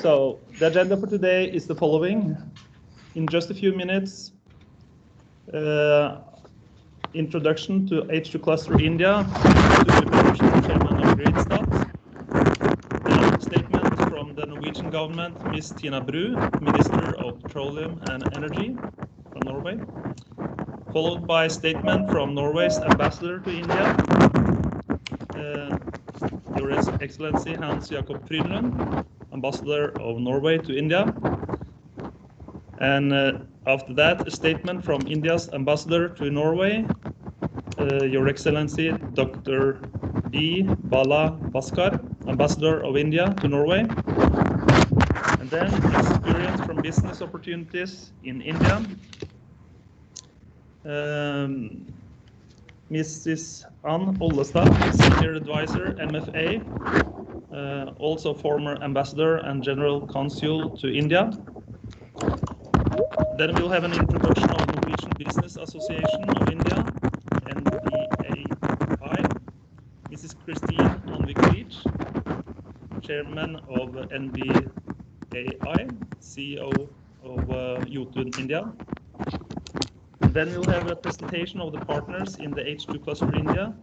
So the agenda for today is the following. In just a few minutes, introduction to H2Cluster India, chairman of Greenstat. Then statement from the Norwegian government, Ms. Tina Bru, Minister of Petroleum and Energy from Norway. Followed by a statement from Norway's ambassador to India, Your Excellency Hans Jakob Frydenlund, ambassador of Norway to India. And after that, a statement from India's ambassador to Norway, Your Excellency Dr. D. Bala Bhaskar, ambassador of India to Norway. And then experience from business opportunities in India. Mrs. Ann Ollestad, Senior Advisor, MFA, also former Ambassador and General Consul to India. Then we'll have an introduction of Norwegian Business Association of India, NBAI, Mrs. Christine Anvik-Leach, Chairman of NBAI, CEO of Jotun India. Then we'll have a presentation of the partners in the H2Cluster India,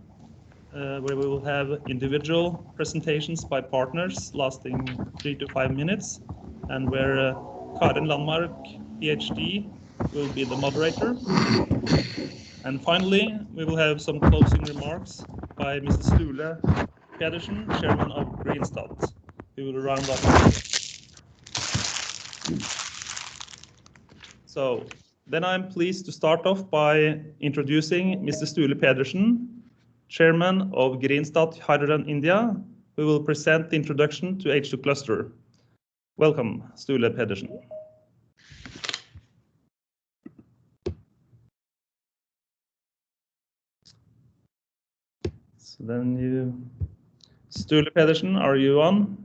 where we will have individual presentations by partners lasting 3 to 5 minutes, and where Karen Landmark, PhD, will be the moderator. And finally, we will have some closing remarks by Mr. Sture Pedersen, Chairman of Greenstat, who will round up. So then I'm pleased to start off by introducing Mr. Sture Pedersen, Chairman of Greenstat Hydrogen India, who will present the introduction to H2Cluster. Welcome, Sture Pedersen. So then Sture Pedersen, are you on?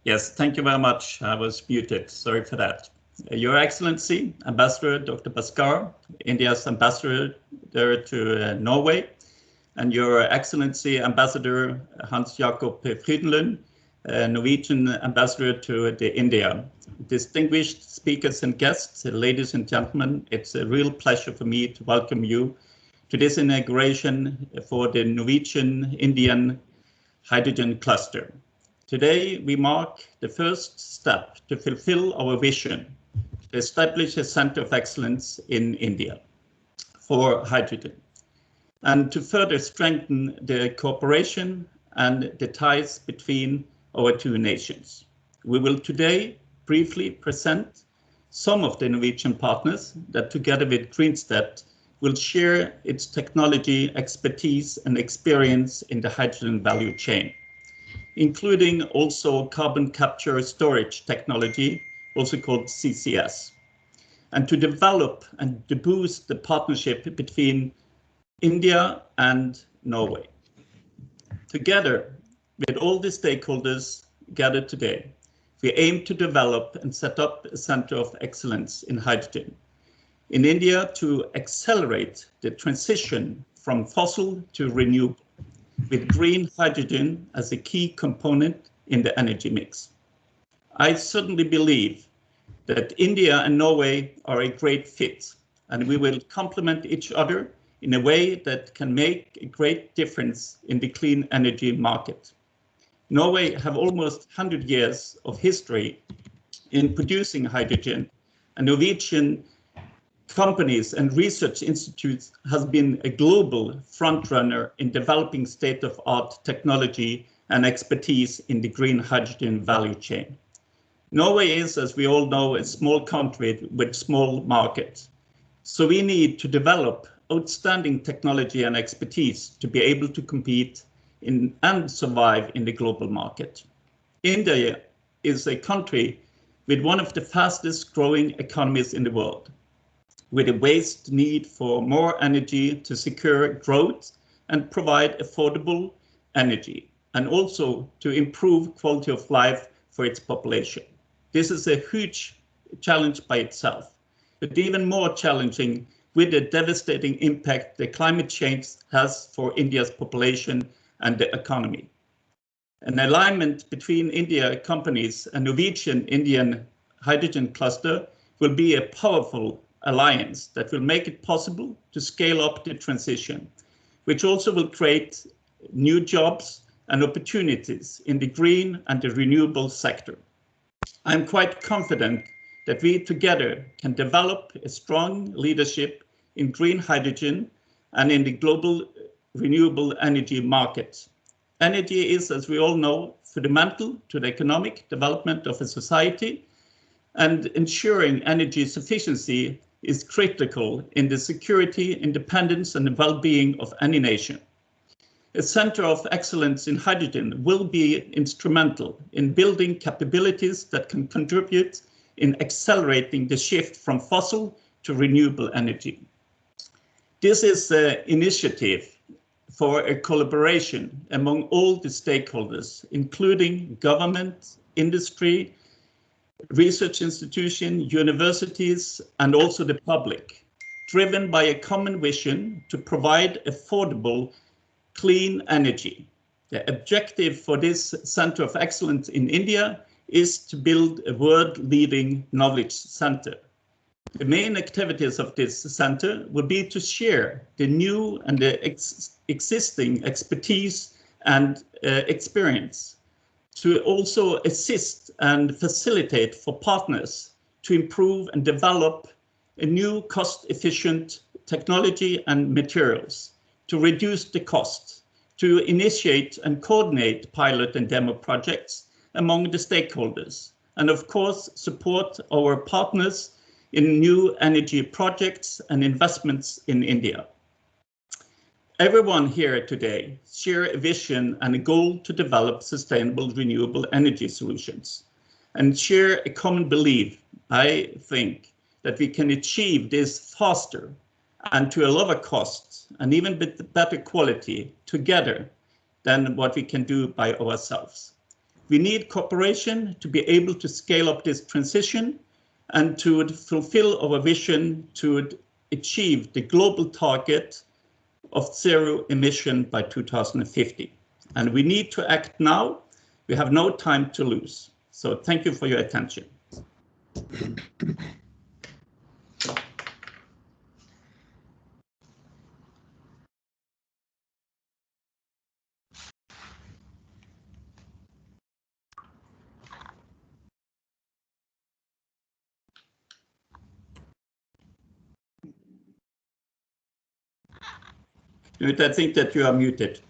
Yes, thank you very much. I was muted. Sorry for that. Your Excellency, Ambassador Dr. Bhaskar, India's ambassador to Norway, and Your Excellency Ambassador Hans Jakob Frydenlund, Norwegian ambassador to India. Distinguished speakers and guests, ladies and gentlemen, it's a real pleasure for me to welcome you to this inauguration for the Norwegian-Indian hydrogen cluster. Today, we mark the first step to fulfill our vision to establish a center of excellence in India for hydrogen, and to further strengthen the cooperation and the ties between our two nations. We will today briefly present some of the Norwegian partners that, together with Greenstat, will share its technology, expertise, and experience in the hydrogen value chain, including also carbon capture storage technology, also called CCS, and to develop and to boost the partnership between India and Norway. Together with all the stakeholders gathered today, we aim to develop and set up a center of excellence in hydrogen in India to accelerate the transition from fossil to renewable, with green hydrogen as a key component in the energy mix. I certainly believe that India and Norway are a great fit, and we will complement each other in a way that can make a great difference in the clean energy market. Norway have almost 100 years of history in producing hydrogen, and Norwegian companies and research institutes has been a global frontrunner in developing state-of-art technology and expertise in the green hydrogen value chain. Norway is, as we all know, a small country with small markets. So we need to develop outstanding technology and expertise to be able to compete in and survive in the global market. India is a country with one of the fastest growing economies in the world, with a vast need for more energy to secure growth and provide affordable energy, and also to improve quality of life for its population. This is a huge challenge by itself, but even more challenging with the devastating impact that climate change has for India's population and the economy. An alignment between India companies and Norwegian Indian hydrogen cluster will be a powerful alliance that will make it possible to scale up the transition, which also will create new jobs and opportunities in the green and the renewable sector. I'm quite confident that we together can develop a strong leadership in green hydrogen and in the global renewable energy market. Energy is, as we all know, fundamental to the economic development of a society, and ensuring energy sufficiency is critical in the security, independence, and the well-being of any nation. A center of excellence in hydrogen will be instrumental in building capabilities that can contribute in accelerating the shift from fossil to renewable energy. This is an initiative for a collaboration among all the stakeholders, including government, industry, research institutions, universities, and also the public, driven by a common vision to provide affordable, clean energy. The objective for this Center of Excellence in India is to build a world-leading knowledge center. The main activities of this center will be to share the new and the existing expertise and experience, to also assist and facilitate for partners to improve and develop a new cost-efficient technology and materials, to reduce the cost, to initiate and coordinate pilot and demo projects among the stakeholders, and of course support our partners in new energy projects and investments in India. Everyone here today share a vision and a goal to develop sustainable renewable energy solutions, and share a common belief, I think, that we can achieve this faster and to a lower cost and even with better quality together than what we can do by ourselves. We need cooperation to be able to scale up this transition and to fulfill our vision to achieve the global target of zero emission by 2050. And we need to act now. We have no time to lose. So thank you for your attention. I think that you are muted.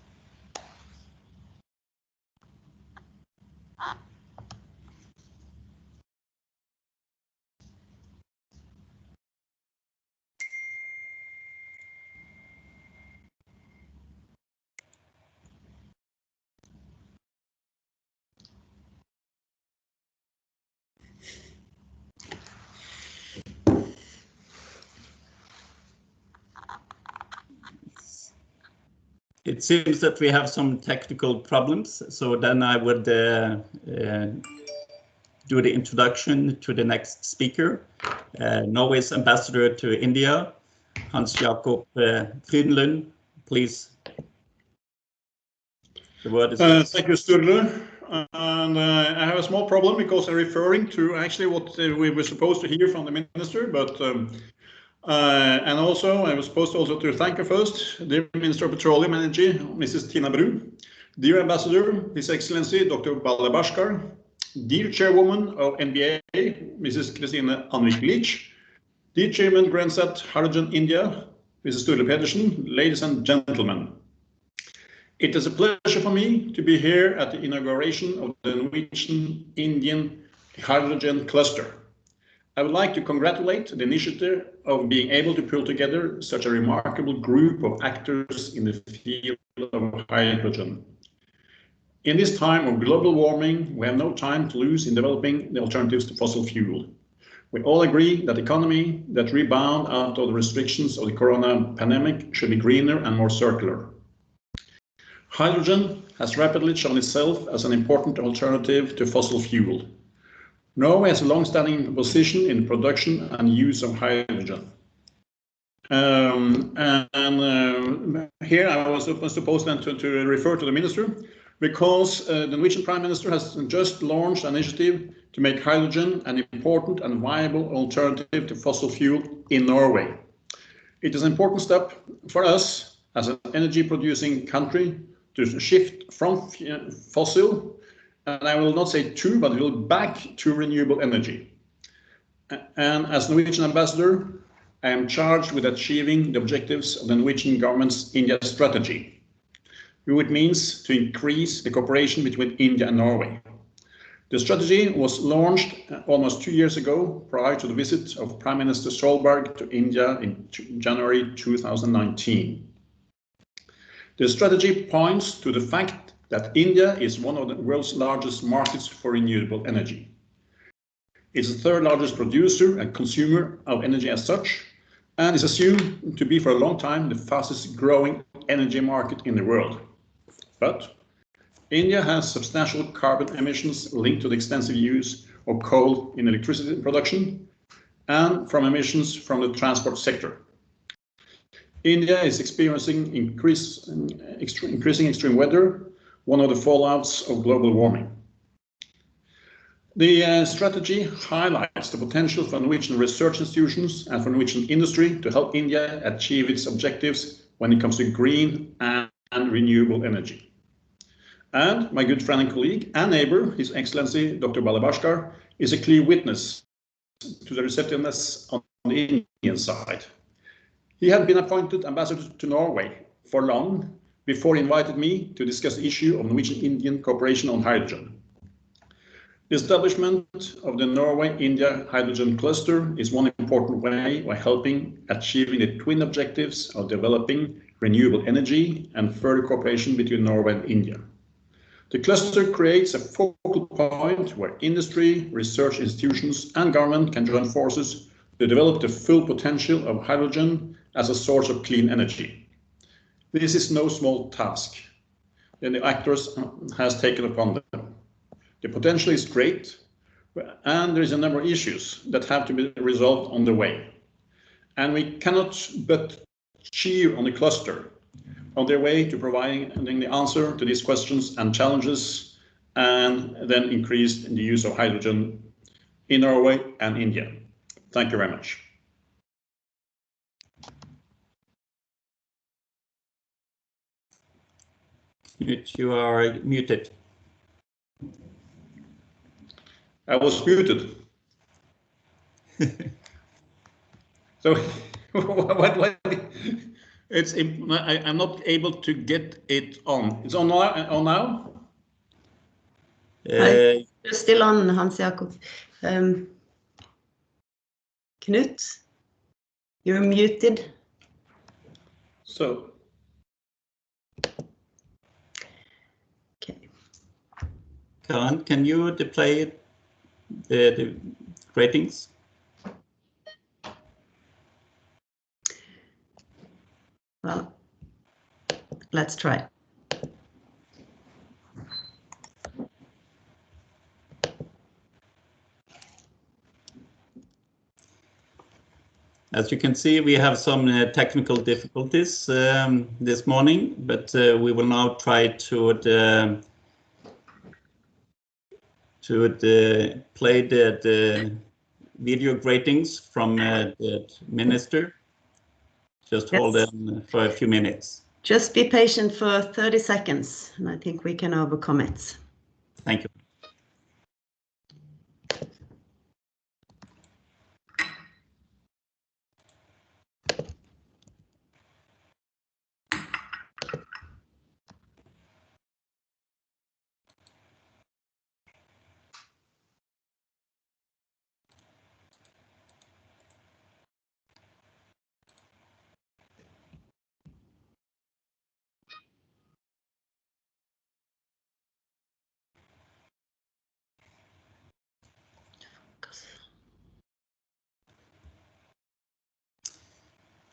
It seems that we have some technical problems, so then I would do the introduction to the next speaker, Norway's ambassador to India, Hans Jakob Frydenlund. Please. The word is yours. Thank you, Sturle. And I have a small problem because I'm referring to actually what we were supposed to hear from the minister, but and also I was supposed also to thank her first, dear Minister of Petroleum and Energy, Mrs. Tina Bru, dear Ambassador, His Excellency Dr. Bale Bashkar, dear Chairwoman of NBA, Mrs. Christine Anvik-Leach, dear Chairman Greenstat Hydrogen India, Mrs. Sturle Pedersen, ladies and gentlemen. It is a pleasure for me to be here at the inauguration of the Norwegian Indian Hydrogen Cluster. I would like to congratulate the initiative of being able to pull together such a remarkable group of actors in the field of hydrogen. In this time of global warming, we have no time to lose in developing the alternatives to fossil fuel. We all agree that the economy that rebound out of the restrictions of the corona pandemic should be greener and more circular. Hydrogen has rapidly shown itself as an important alternative to fossil fuel. Norway has a long-standing position in production and use of hydrogen. Here I was supposed then to refer to the minister. because the Norwegian Prime Minister has just launched an initiative to make hydrogen an important and viable alternative to fossil fuel in Norway. It is an important step for us as an energy-producing country to shift from fossil, and I will not say to, but will back to renewable energy. And as Norwegian ambassador, I am charged with achieving the objectives of the Norwegian government's India strategy, which means to increase the cooperation between India and Norway. The strategy was launched almost 2 years ago, prior to the visit of Prime Minister Solberg to India in January 2019. The strategy points to the fact that India is one of the world's largest markets for renewable energy. It's the third largest producer and consumer of energy as such, and is assumed to be for a long time the fastest growing energy market in the world. But India has substantial carbon emissions linked to the extensive use of coal in electricity production and from emissions from the transport sector. India is experiencing increasing extreme weather, one of the fallouts of global warming. The strategy highlights the potential for Norwegian research institutions and for Norwegian industry to help India achieve its objectives when it comes to green and renewable energy. And my good friend and colleague and neighbor, His Excellency Dr. Balabaskar, is a clear witness to the receptiveness on the Indian side. He had been appointed ambassador to Norway for long before he invited me to discuss the issue of Norwegian-Indian cooperation on hydrogen. The establishment of the Norway-India hydrogen cluster is one important way of helping achieving the twin objectives of developing renewable energy and further cooperation between Norway and India. The cluster creates a focal point where industry, research institutions and government can join forces to develop the full potential of hydrogen as a source of clean energy. This is no small task that the actors has taken upon them. The potential is great, and there is a number of issues that have to be resolved on the way. And we cannot but cheer on the cluster on their way to providing the answer to these questions and challenges, and then increase in the use of hydrogen in Norway and India. Thank you very much. You are muted. I was muted. So what it's I'm not able to get it on. It's on now? You're still on, Hans Jakob. Knut, you're muted. So. Okay. Karen, can you display the ratings? Well, let's try. As you can see, we have some technical difficulties this morning, but we will now try to play the video gratings from the minister. Just hold on for a few minutes. Just be patient for 30 seconds, and I think we can overcome it. Thank you.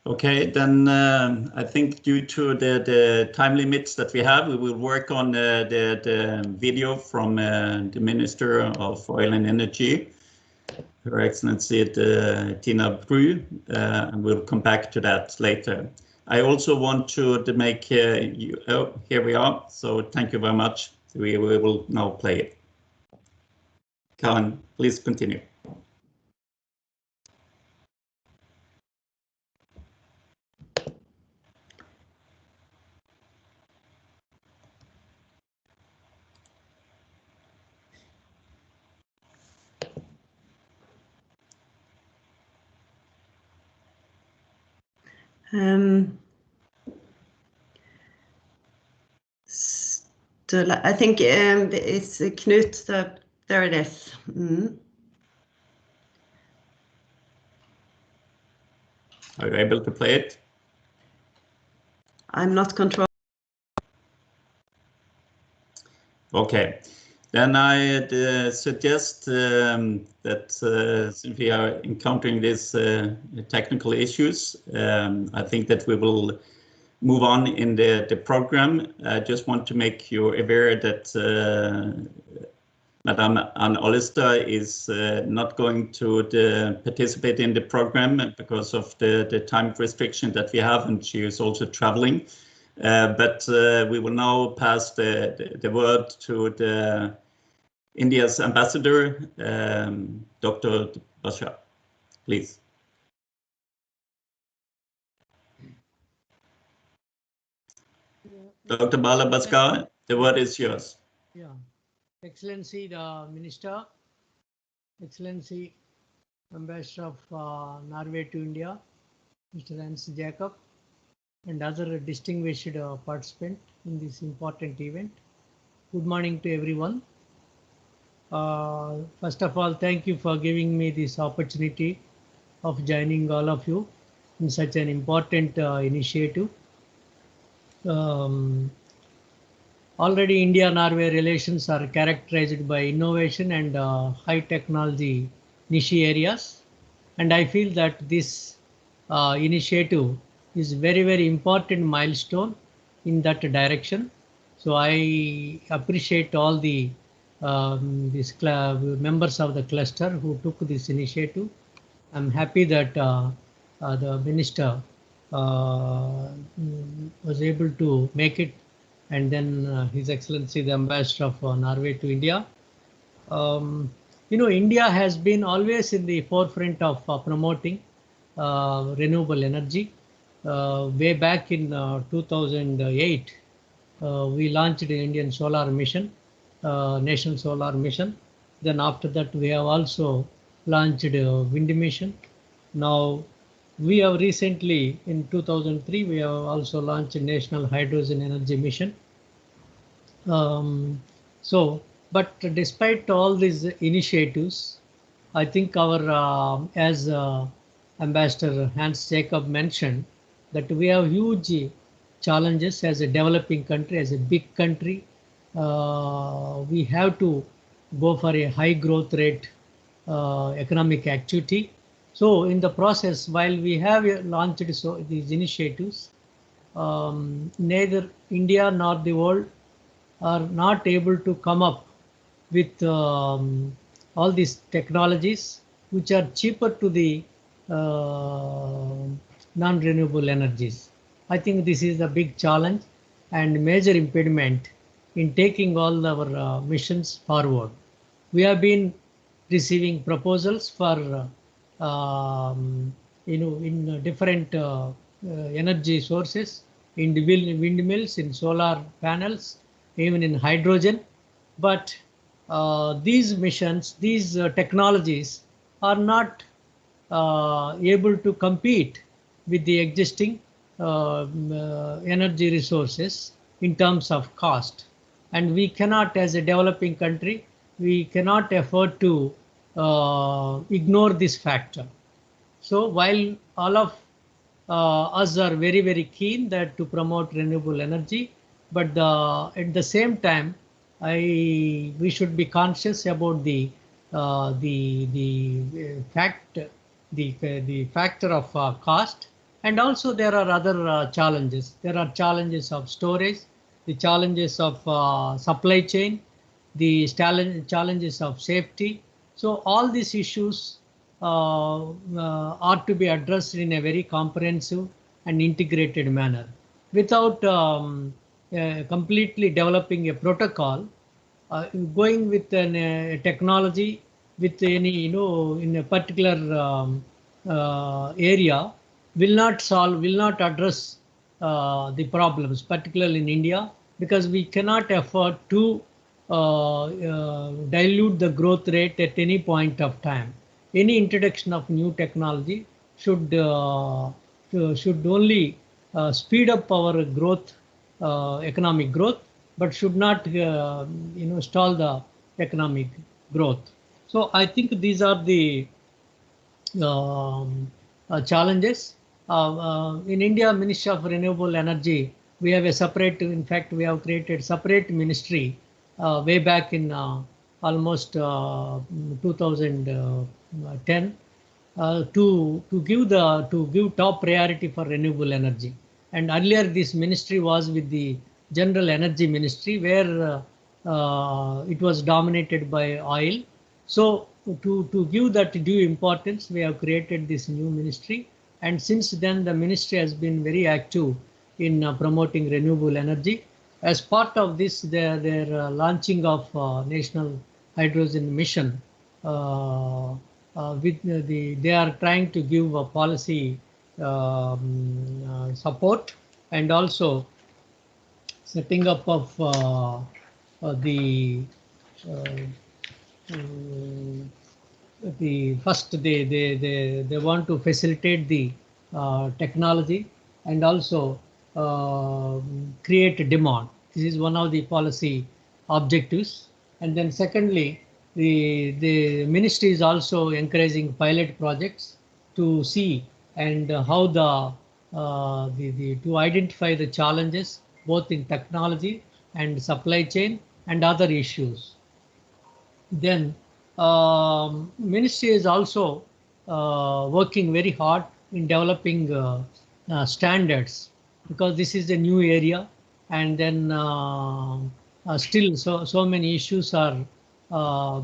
Okay, then I think due to the time limits that we have, we will work on the video from the Minister of Oil and Energy, Her Excellency Tina Bru, and we'll come back to that later. I also want to make here we are, so thank you very much. We will now play it. Karen, please continue. I think it's Knut. There it is. Are you able to play it? I'm not controlling. Okay, then I suggest that since we are encountering these technical issues, I think that we will move on in the program. I just want to make you aware that Madame Ann Ollestad is not going to participate in the program because of the time restriction that we have, and she is also traveling. But we will now pass the word to India's ambassador, Dr. Bashar. Please. Dr. Bala Bhaskar, the word is yours. Yeah, Excellency the Minister, Excellency Ambassador of Norway to India, Mr. Hans Jacob, and other distinguished participants in this important event. Good morning to everyone. First of all, thank you for giving me this opportunity of joining all of you in such an important initiative. Already India-Norway relations are characterized by innovation and high technology niche areas. And I feel that this initiative is very, very important milestone in that direction. So I appreciate all the members of the cluster who took this initiative. I'm happy that the minister was able to make it, and then His Excellency the Ambassador of Norway to India. You know, India has been always in the forefront of promoting renewable energy. Way back in 2008, we launched the Indian Solar Mission, National Solar Mission. Then after that, we have also launched a wind mission. Now, we have recently, in 2003, we have also launched a National Hydrogen Energy Mission. But despite all these initiatives, I think our, as Ambassador Hans Jacob mentioned, that we have huge challenges as a developing country, as a big country. We have to go for a high growth rate economic activity. So in the process, while we have launched these initiatives, neither India nor the world are not able to come up with all these technologies which are cheaper to the non-renewable energies. I think this is a big challenge and major impediment in taking all our missions forward. We have been receiving proposals for in different energy sources, in the windmills, in solar panels, even in hydrogen. But these missions, these technologies are not able to compete with the existing energy resources in terms of cost. And we cannot, as a developing country, we cannot afford to ignore this factor. So while all of us are very, very keen that to promote renewable energy, but at the same time, we should be conscious about the factor of cost, and also there are other challenges. There are challenges of storage, the challenges of supply chain, the challenges of safety. So all these issues are to be addressed in a very comprehensive and integrated manner. Without completely developing a protocol, going with a technology with any, in a particular area will not solve, will not address the problems, particularly in India, because we cannot afford to dilute the growth rate at any point of time. Any introduction of new technology should only speed up our growth, economic growth, but should not stall the economic growth. So I think these are the challenges. In India, Ministry of Renewable Energy, we have a separate, in fact, we have created separate ministry way back in almost 2010 to give top priority for renewable energy. And earlier, this ministry was with the General Energy Ministry, where it was dominated by oil. So to give that due importance, we have created this new ministry. And since then, the ministry has been very active in promoting renewable energy. As part of this, their launching of National Hydrogen Mission, they are trying to give a policy support, and also setting up of the first they want to facilitate the technology, and also create demand. This is one of the policy objectives. And then secondly, the ministry is also encouraging pilot projects to see and how to identify the challenges both in technology and supply chain and other issues. Then ministry is also working very hard in developing standards, because this is a new area, and then still so many issues are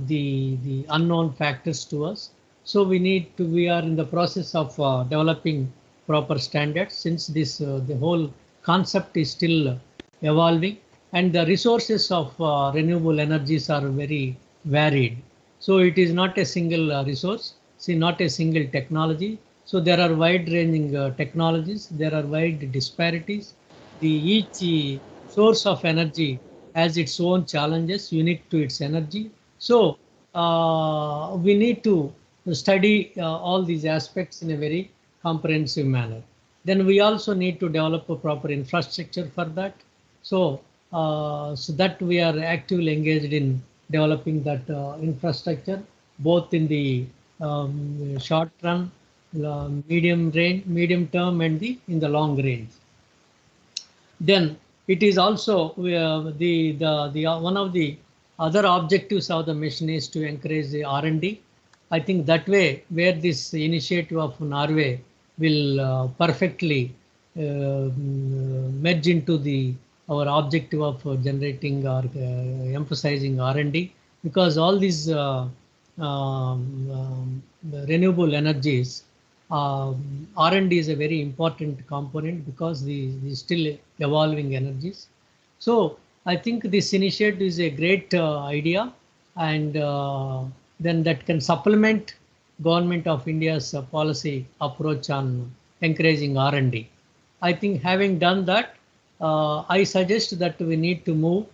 the unknown factors to us. So we are in the process of developing proper standards, since this the whole concept is still evolving, and the resources of renewable energies are very varied. So it is not a single resource, see, not a single technology. So there are wide-ranging technologies, there are wide disparities. Each source of energy has its own challenges unique to its energy. So we need to study all these aspects in a very comprehensive manner. Then we also need to develop a proper infrastructure for that. So that we are actively engaged in developing that infrastructure, both in the short run, medium term, and in the long range. Then it is also one of the other objectives of the mission is to encourage the R&D. I think that way, where this initiative of Norway will perfectly merge into our objective of generating or emphasizing R&D, because all these renewable energies, R&D is a very important component, because the still evolving energies. So I think this initiative is a great idea, and then that can supplement Government of India's policy approach on encouraging R&D. I think having done that, I suggest that we need to move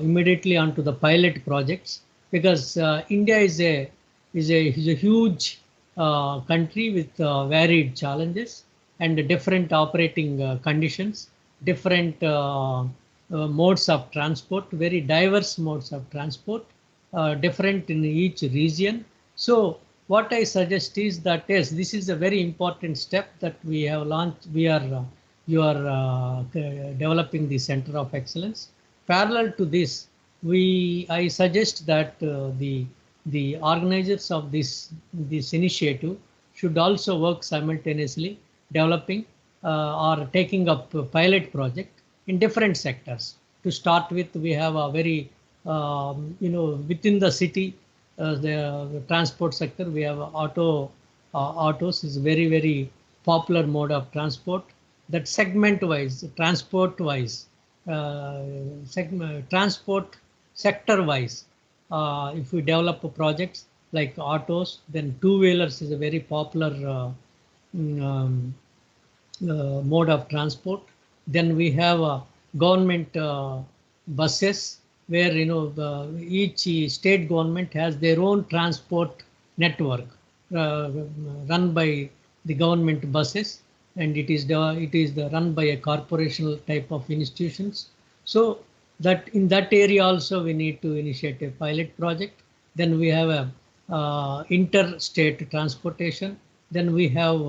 immediately onto the pilot projects, because India is a huge country with varied challenges and different operating conditions, different modes of transport, very diverse modes of transport, different in each region. So what I suggest is that, yes, this is a very important step that we have launched. You are developing the Center of Excellence. Parallel to this, I suggest that the organizers of this initiative should also work simultaneously developing or taking up a pilot project in different sectors. To start with, we have a very within the city, the transport sector, we have autos is very, very popular mode of transport. That segment wise, transport wise, transport sector-wise. If we develop projects like autos, then two-wheelers is a very popular mode of transport. Then we have government buses where each state government has their own transport network run by the government buses, and it is run by a corporational type of institutions. So that in that area also we need to initiate a pilot project. Then we have a interstate transportation. Then we have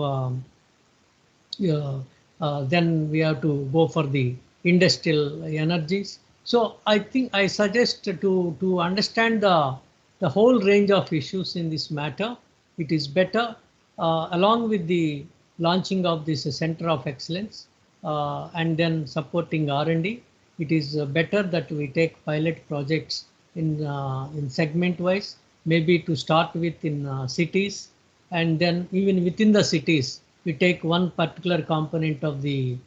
then we have to go for the industrial energies. So I think I suggest to understand the whole range of issues in this matter. It is better along with the launching of this center of excellence and then supporting R&D. It is better that we take pilot projects in segment wise, maybe to start with in cities, and then even within the cities we take one particular component of the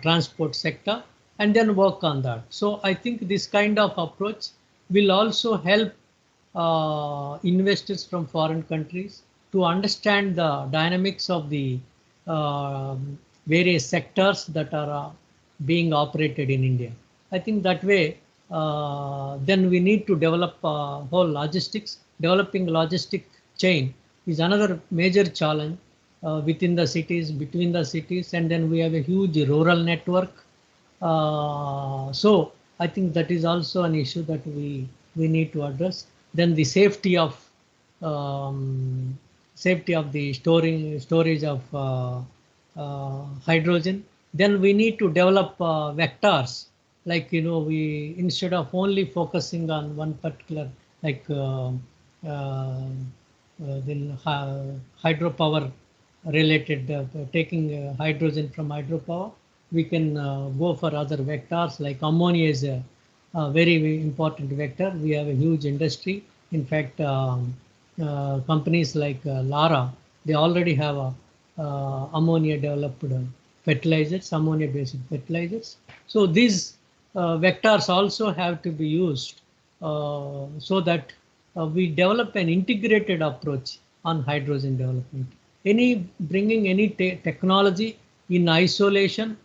transport sector and then work on that. So I think this kind of approach will also help investors from foreign countries to understand the dynamics of the various sectors that are being operated in India. I think that way, then we need to develop whole logistics. Developing logistic chain is another major challenge within the cities, between the cities, and then we have a huge rural network. So I think that is also an issue that we need to address. Then the safety of the storage of hydrogen. Then we need to develop vectors, like we, instead of only focusing on one particular, like then hydropower related, taking hydrogen from hydropower, we can go for other vectors, like ammonia is a very, very important vector. We have a huge industry. In fact, companies like Lara, they already have ammonia developed fertilizers, ammonia based fertilizers. So these vectors also have to be used so that we develop an integrated approach on hydrogen development. Bringing any technology in isolation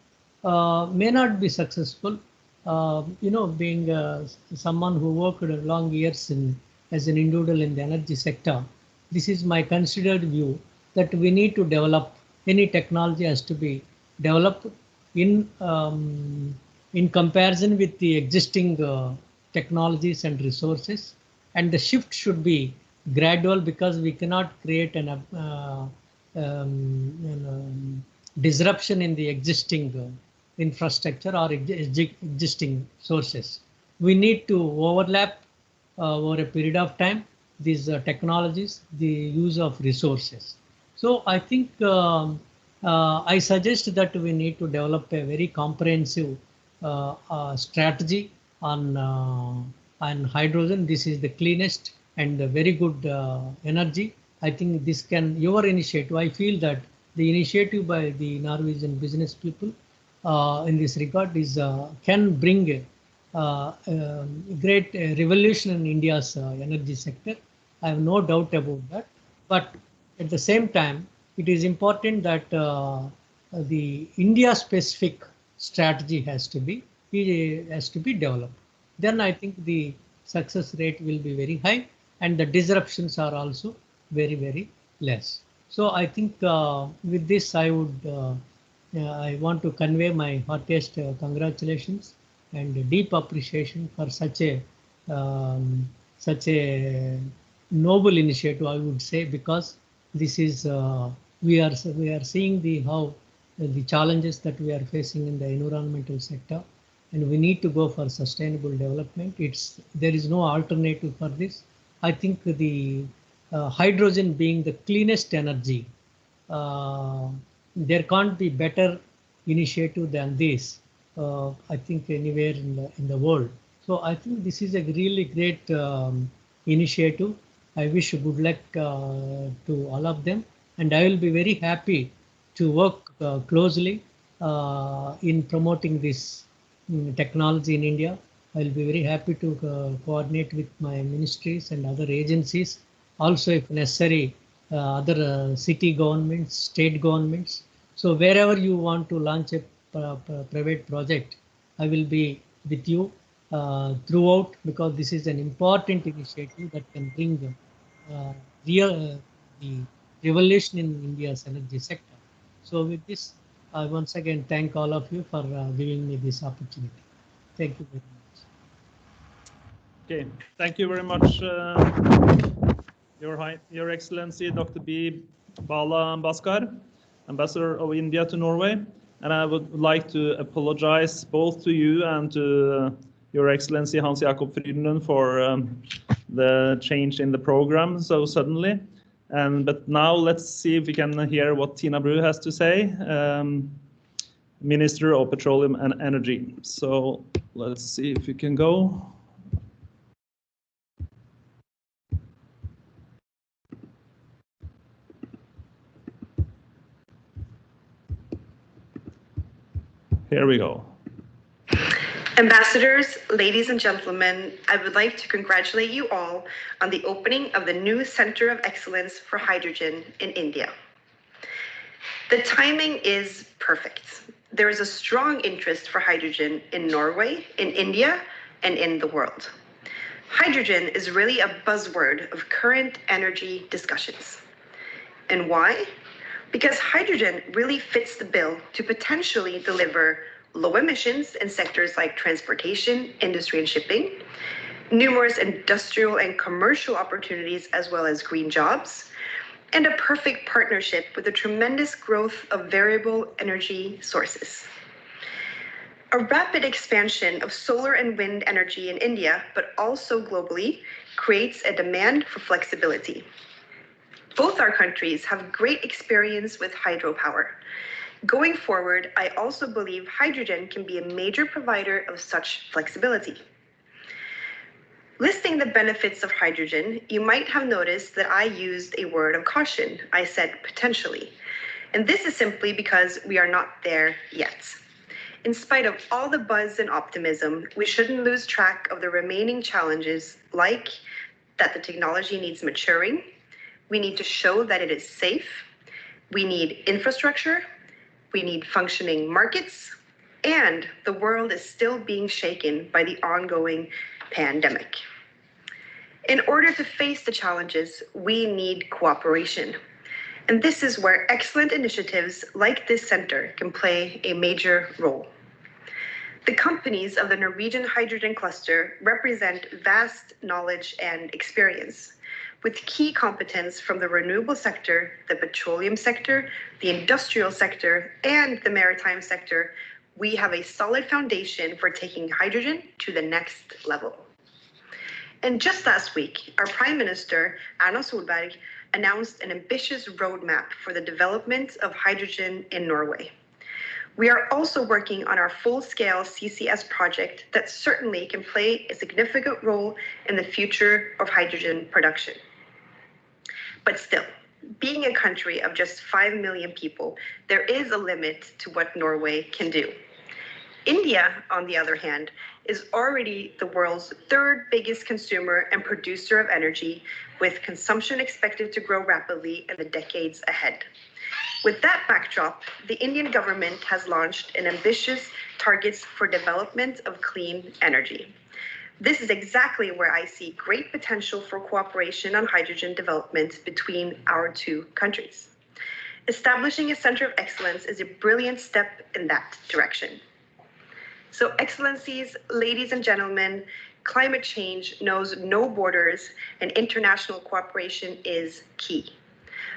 may not be successful. Being someone who worked long years as an individual in the energy sector, this is my considered view, that we need to develop, any technology has to be developed in comparison with the existing technologies and resources, and the shift should be gradual, because we cannot create an disruption in the existing infrastructure or existing sources. We need to overlap over a period of time these technologies, the use of resources. So I think I suggest that we need to develop a very comprehensive strategy on hydrogen. This is the cleanest and the very good energy. I think this can, your initiative, I feel that the initiative by the Norwegian business people in this regard is can bring a great revolution in India's energy sector. I have no doubt about that. But at the same time, it is important that the India-specific strategy has to be developed. Then I think the success rate will be very high, and the disruptions are also very, very less. So I think with this, I want to convey my heartiest congratulations and deep appreciation for such a noble initiative, I would say, because this is we are seeing how the challenges that we are facing in the environmental sector, and we need to go for sustainable development. There is no alternative for this. I think the hydrogen being the cleanest energy, there can't be better initiative than this. I think anywhere in the world. So I think this is a really great initiative. I wish good luck to all of them, and I will be very happy to work closely in promoting this technology in India. I'll be very happy to coordinate with my ministries and other agencies. Also, if necessary, other city governments, state governments. So wherever you want to launch a private project, I will be with you throughout, because this is an important initiative that can bring real the revolution in India's energy sector. So with this, I once again thank all of you for giving me this opportunity. Thank you very much. Okay, thank you very much, Your Excellency, Dr. B. Bala Bhaskar, Ambassador of India to Norway. And I would like to apologize both to you and to Your Excellency Hans Jakob Frydenlund for the change in the program so suddenly. But now let's see if we can hear what Tina Bru has to say, Minister of Petroleum and Energy. So let's see if we can go. Here we go. Ambassadors, ladies and gentlemen, I would like to congratulate you all on the opening of the new Center of Excellence for Hydrogen in India. The timing is perfect. There is a strong interest for hydrogen in Norway, in India, and in the world. Hydrogen is really a buzzword of current energy discussions. And why? Because hydrogen really fits the bill to potentially deliver low emissions in sectors like transportation, industry and shipping, numerous industrial and commercial opportunities, as well as green jobs, and a perfect partnership with the tremendous growth of variable energy sources. A rapid expansion of solar and wind energy in India, but also globally, creates a demand for flexibility. Both our countries have great experience with hydropower. Going forward, I also believe hydrogen can be a major provider of such flexibility. Listing the benefits of hydrogen, you might have noticed that I used a word of caution. I said potentially. And this is simply because we are not there yet. In spite of all the buzz and optimism, we shouldn't lose track of the remaining challenges, like that the technology needs maturing. We need to show that it is safe. We need infrastructure. We need functioning markets, and the world is still being shaken by the ongoing pandemic. In order to face the challenges, we need cooperation. And this is where excellent initiatives like this center can play a major role. The companies of the Norwegian hydrogen cluster represent vast knowledge and experience, with key competence from the renewable sector, the petroleum sector, the industrial sector, and the maritime sector. We have a solid foundation for taking hydrogen to the next level. And just last week, our Prime Minister, Erna Solberg, announced an ambitious roadmap for the development of hydrogen in Norway. We are also working on our full-scale CCS project that certainly can play a significant role in the future of hydrogen production. But still, being a country of just 5 million people, there is a limit to what Norway can do. India, on the other hand, is already the world's third biggest consumer and producer of energy, with consumption expected to grow rapidly in the decades ahead. With that backdrop, the Indian government has launched an ambitious targets for development of clean energy. This is exactly where I see great potential for cooperation on hydrogen development between our two countries. Establishing a center of excellence is a brilliant step in that direction. So, Excellencies, ladies and gentlemen, climate change knows no borders and international cooperation is key.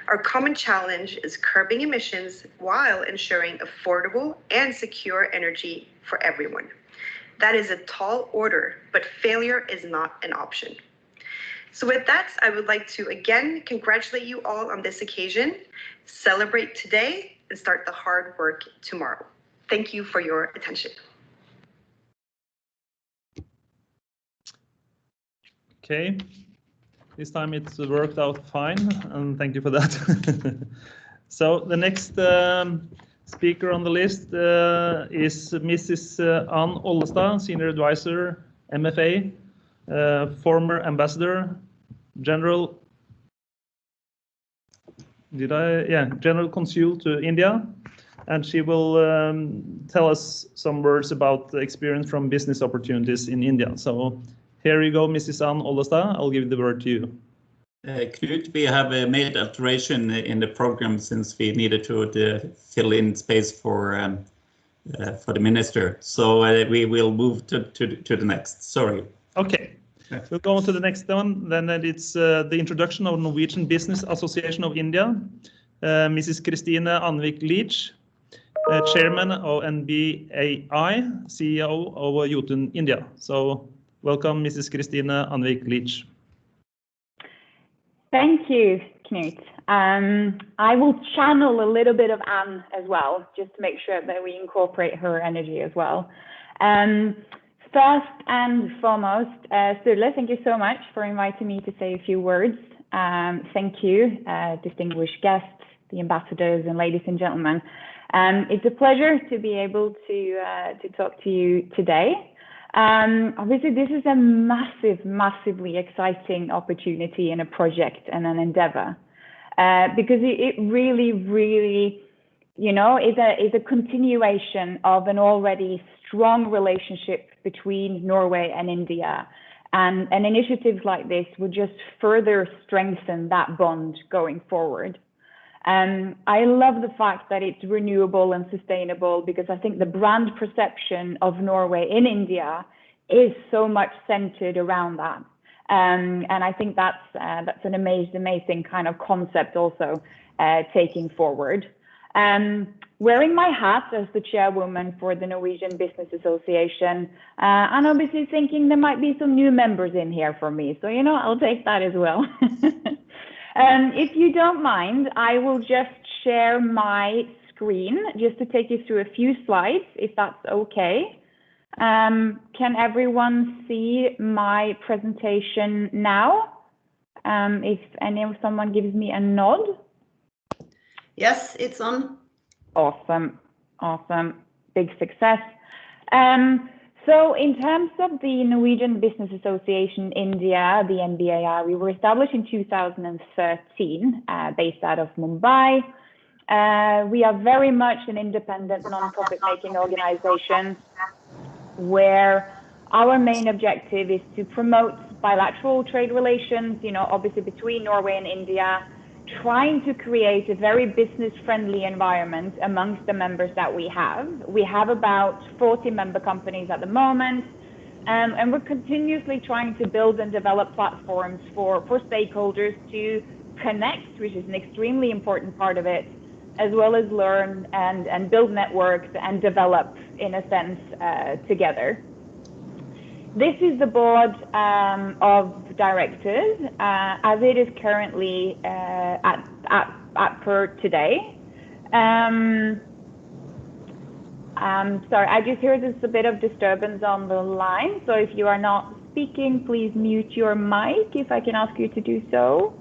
Our common challenge is curbing emissions while ensuring affordable and secure energy for everyone. That is a tall order, but failure is not an option. So with that, I would like to again congratulate you all on this occasion, celebrate today, and start the hard work tomorrow. Thank you for your attention. Okay, this time it's worked out fine, and thank you for that. So the next speaker on the list is Mrs. Ann Ollestad, Senior Advisor MFA, former ambassador, general consul to India, and she will tell us some words about the experience from business opportunities in India. So here you go, Mrs. Ann Ollestad. I'll give the word to you. Knut, we have made alteration in the program since we needed to fill in space for the minister. So we will move to the next. Sorry. Okay. We'll go on to the next one. Then it's the introduction of Norwegian Business Association of India. Mrs. Kristine Anvik Leach, Chairman of NBAI, CEO of Jotun India. So welcome, Mrs. Kristine Anvik Leach. Thank you, Knut. I will channel a little bit of Anne as well, just to make sure that we incorporate her energy as well. First and foremost, Sturle, thank you so much for inviting me to say a few words. Thank you, distinguished guests, the ambassadors, and ladies and gentlemen. It's a pleasure to be able to talk to you today. Obviously, this is a massively exciting opportunity and a project and an endeavor, because it really, you know, is a continuation of an already strong relationship between Norway and India, and initiatives like this would just further strengthen that bond going forward. I love the fact that it's renewable and sustainable, because I think the brand perception of Norway in India is so much centered around that. And I think that's an amazing kind of concept also taking forward. Wearing my hat as the chairwoman for the Norwegian Business Association, and obviously thinking there might be some new members in here for me. So, you know, I'll take that as well. If you don't mind, I will just share my screen just to take you through a few slides, if that's okay. Can everyone see my presentation now? If someone gives me a nod. Yes, it's on. Awesome. Big success. So in terms of the Norwegian Business Association India, the NBAI, we were established in 2013, based out of Mumbai. We are very much an independent non-profit making organization where our main objective is to promote bilateral trade relations, you know, obviously between Norway and India, trying to create a very business-friendly environment amongst the members that we have. We have about 40 member companies at the moment, and we're continuously trying to build and develop platforms for stakeholders to connect, which is an extremely important part of it, as well as learn and build networks and develop, in a sense, together. This is the board of directors as it is currently at per today. Sorry, I just hear there's a bit of disturbance on the line. So if you are not speaking, please mute your mic if I can ask you to do so.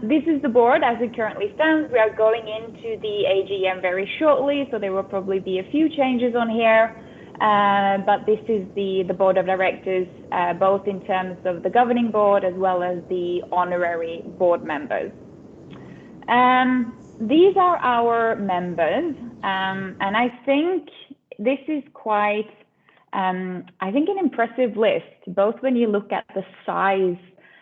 This is the board as it currently stands. We are going into the AGM very shortly, so there will probably be a few changes on here. But this is the board of directors, both in terms of the governing board as well as the honorary board members. These are our members, and I think this is quite, I think, an impressive list, both when you look at the size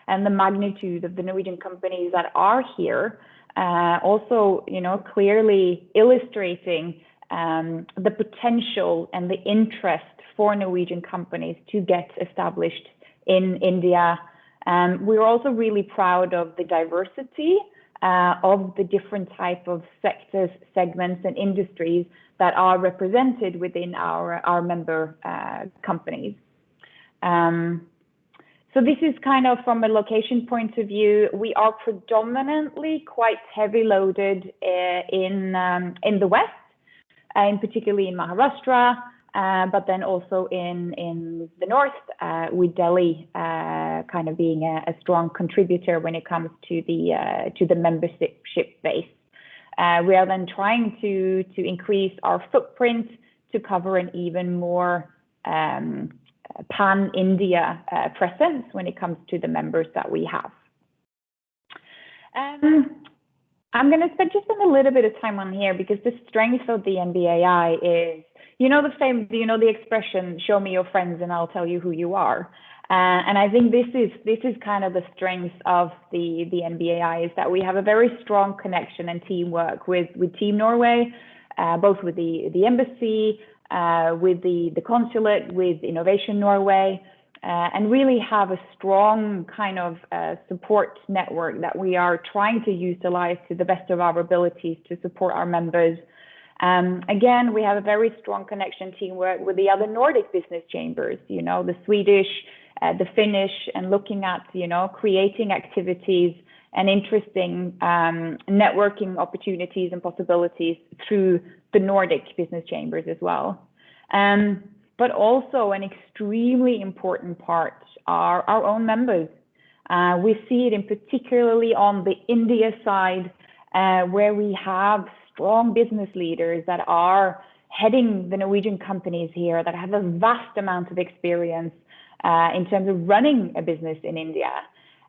and the magnitude of the Norwegian companies that are here, also, you know, clearly illustrating the potential and the interest for Norwegian companies to get established in India. We're also really proud of the diversity of the different type of sectors, segments, and industries that are represented within our member companies. So this is kind of from a location point of view. We are predominantly quite heavy loaded in the West, and particularly in Maharashtra, but then also in the North, with Delhi kind of being a strong contributor when it comes to the membership base. We are then trying to increase our footprint to cover an even more pan-India presence when it comes to the members that we have. I'm going to spend just a little bit of time on here because the strength of the NBAI is, the expression, show me your friends and I'll tell you who you are. And I think this is kind of the strength of the NBAI, is that we have a very strong connection and teamwork with Team Norway, both with the embassy, with the consulate, with Innovation Norway, and really have a strong kind of support network that we are trying to utilize to the best of our abilities to support our members. Again, we have a very strong connection teamwork with the other Nordic business chambers, the Swedish, the Finnish, and looking at, creating activities and interesting networking opportunities and possibilities through the Nordic business chambers as well. But also an extremely important part are our own members. We see it in particularly on the India side, where we have strong business leaders that are heading the Norwegian companies here that have a vast amount of experience in terms of running a business in India.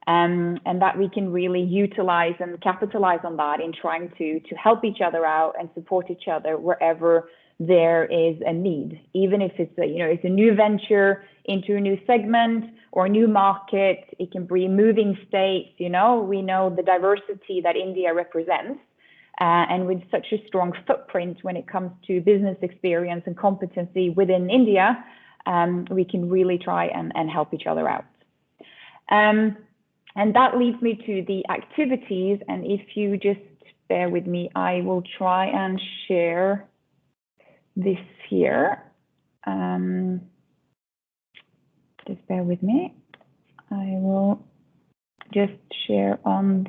And that we can really utilize and capitalize on that in trying to help each other out and support each other wherever there is a need, even if it's it's a new venture into a new segment or a new market. It can be moving states. We know the diversity that India represents, and with such a strong footprint when it comes to business experience and competency within India, we can really try and help each other out. And that leads me to the activities. And if you just bear with me, I will try and share this here. Just bear with me. I will just share on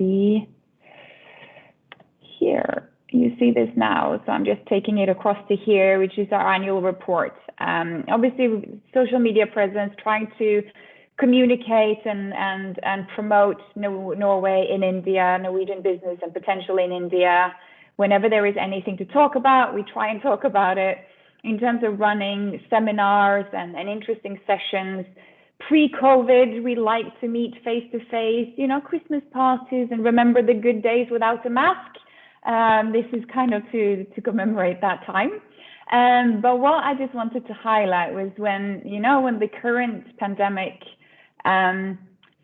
here. You see this now, so I'm just taking it across to here, which is our annual report. Obviously, social media presence, trying to communicate and promote Norway in India, Norwegian business and potential in India. Whenever there is anything to talk about, we try and talk about it. In terms of running seminars and interesting sessions, pre-COVID, we like to meet face-to-face, Christmas parties and remember the good days without a mask. This is kind of to commemorate that time. But what I just wanted to highlight was when the current pandemic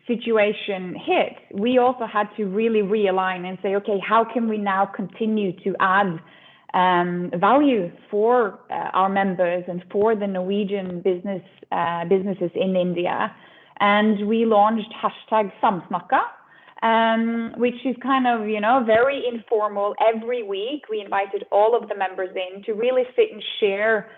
situation hit, we also had to really realign and say, okay, how can we now continue to add value for our members and for the Norwegian businesses in India? And we launched #Samsnakka, which is kind of, very informal. Every week, we invited all of the members in to really sit and share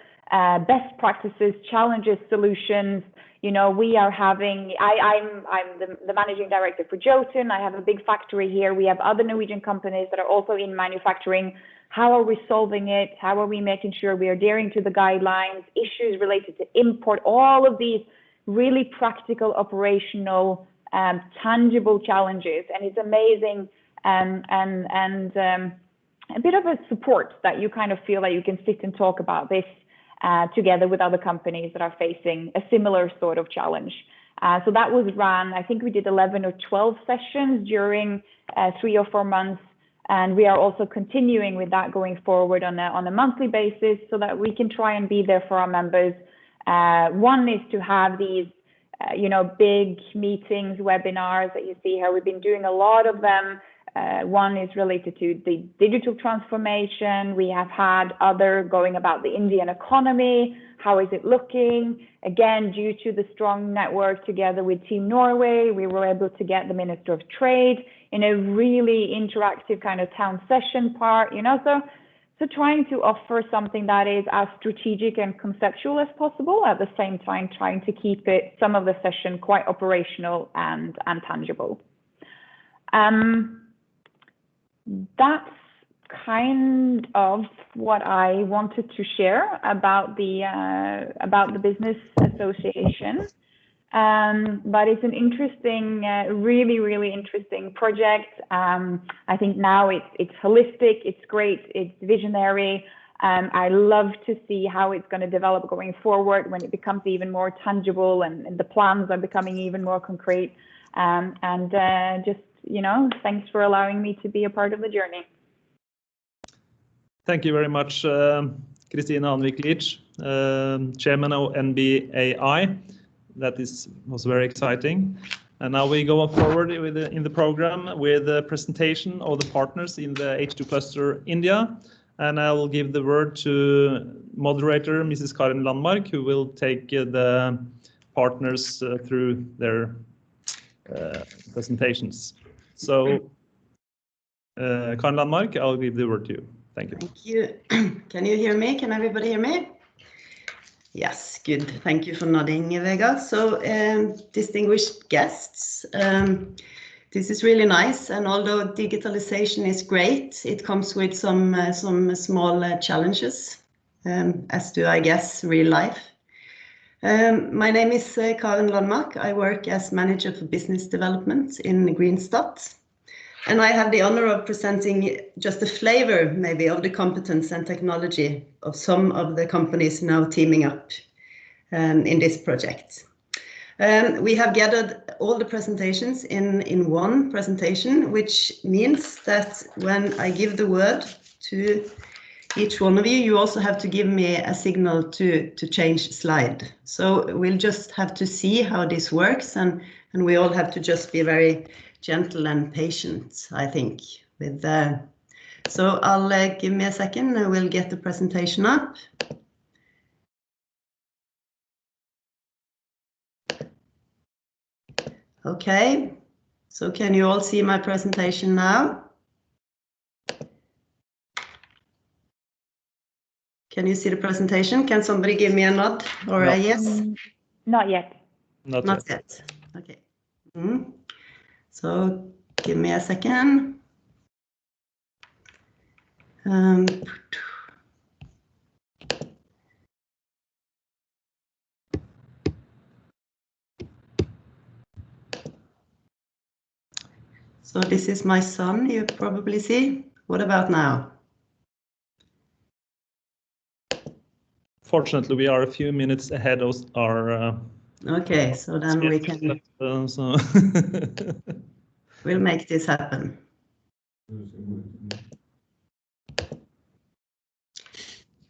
best practices, challenges, solutions. We are having, I'm the managing director for Jotun. I have a big factory here. We have other Norwegian companies that are also in manufacturing. How are we solving it? How are we making sure we are adhering to the guidelines, issues related to import, all of these really practical, operational, tangible challenges. And it's amazing and a bit of a support that you kind of feel that you can sit and talk about this together with other companies that are facing a similar sort of challenge. So that was run, I think we did 11 or 12 sessions during 3 or 4 months. And we are also continuing with that going forward on a monthly basis so that we can try and be there for our members. One is to have these, big meetings, webinars that you see here. We've been doing a lot of them. One is related to the digital transformation. We have had other going about the Indian economy. How is it looking? Again, due to the strong network together with Team Norway, we were able to get the Minister of Trade in a really interactive kind of town session part, so trying to offer something that is as strategic and conceptual as possible, at the same time trying to keep some of the session quite operational and tangible. That's kind of what I wanted to share about the business association. But it's an interesting, really, really interesting project. I think now it's holistic, it's great, it's visionary. I love to see how it's going to develop going forward when it becomes even more tangible and the plans are becoming even more concrete. Just, you know, thanks for allowing me to be a part of the journey. Thank you very much, Kristina Anvik-Leach, Chairman of NBAI. That was very exciting. And now we go forward in the program with the presentation of the partners in the H2Cluster India. And I will give the word to moderator Mrs. Karin Landmark, who will take the partners through their presentations. So, Karin Landmark, I'll give the word to you. Thank you. Thank you. Can you hear me? Can everybody hear me? Yes, good. Thank you for nodding, Vegard. So, distinguished guests, this is really nice. And although digitalization is great, it comes with some small challenges, as do, I guess, real life. My name is Karin Landmark. I work as Manager for Business Development in Greenstat. And I have the honor of presenting just a flavor, maybe, of the competence and technology of some of the companies now teaming up in this project. We have gathered all the presentations in one presentation, which means that when I give the word to each one of you, you also have to give me a signal to change slide. So we'll just have to see how this works, and we all have to just be very gentle and patient, I think. So I'll give me a second and we'll get the presentation up. Okay, so can you all see my presentation now? Can you see the presentation? Can somebody give me a nod or a yes? Not yet. Not yet. Okay. So give me a second. So this is my son, you probably see. What about now? Fortunately, we are a few minutes ahead of our... Okay, so then we can... We'll make this happen.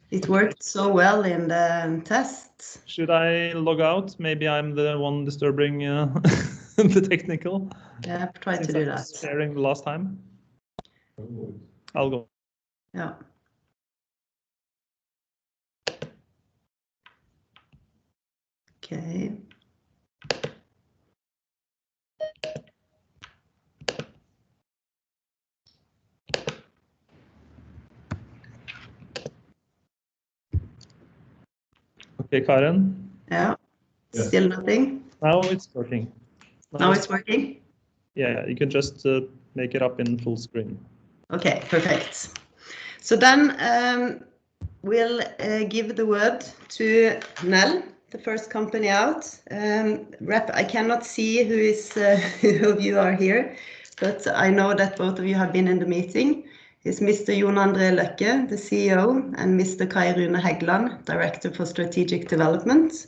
It worked so well in the tests. Should I log out? Maybe I'm the one disturbing the technical. Yeah, try to do that. Sharing the last time. I'll go. Yeah. Okay. Okay, Karin. Yeah. Still nothing. Now it's working. Now it's working? Yeah, you can just make it up in full screen. Okay, perfect. So then we'll give the word to Nell, the first company out. I cannot see who of you are here, but I know that both of you have been in the meeting. It's Mr. Jon André Løkke, the CEO, and Mr. Kai Rune Heggeland, Director for Strategic Development.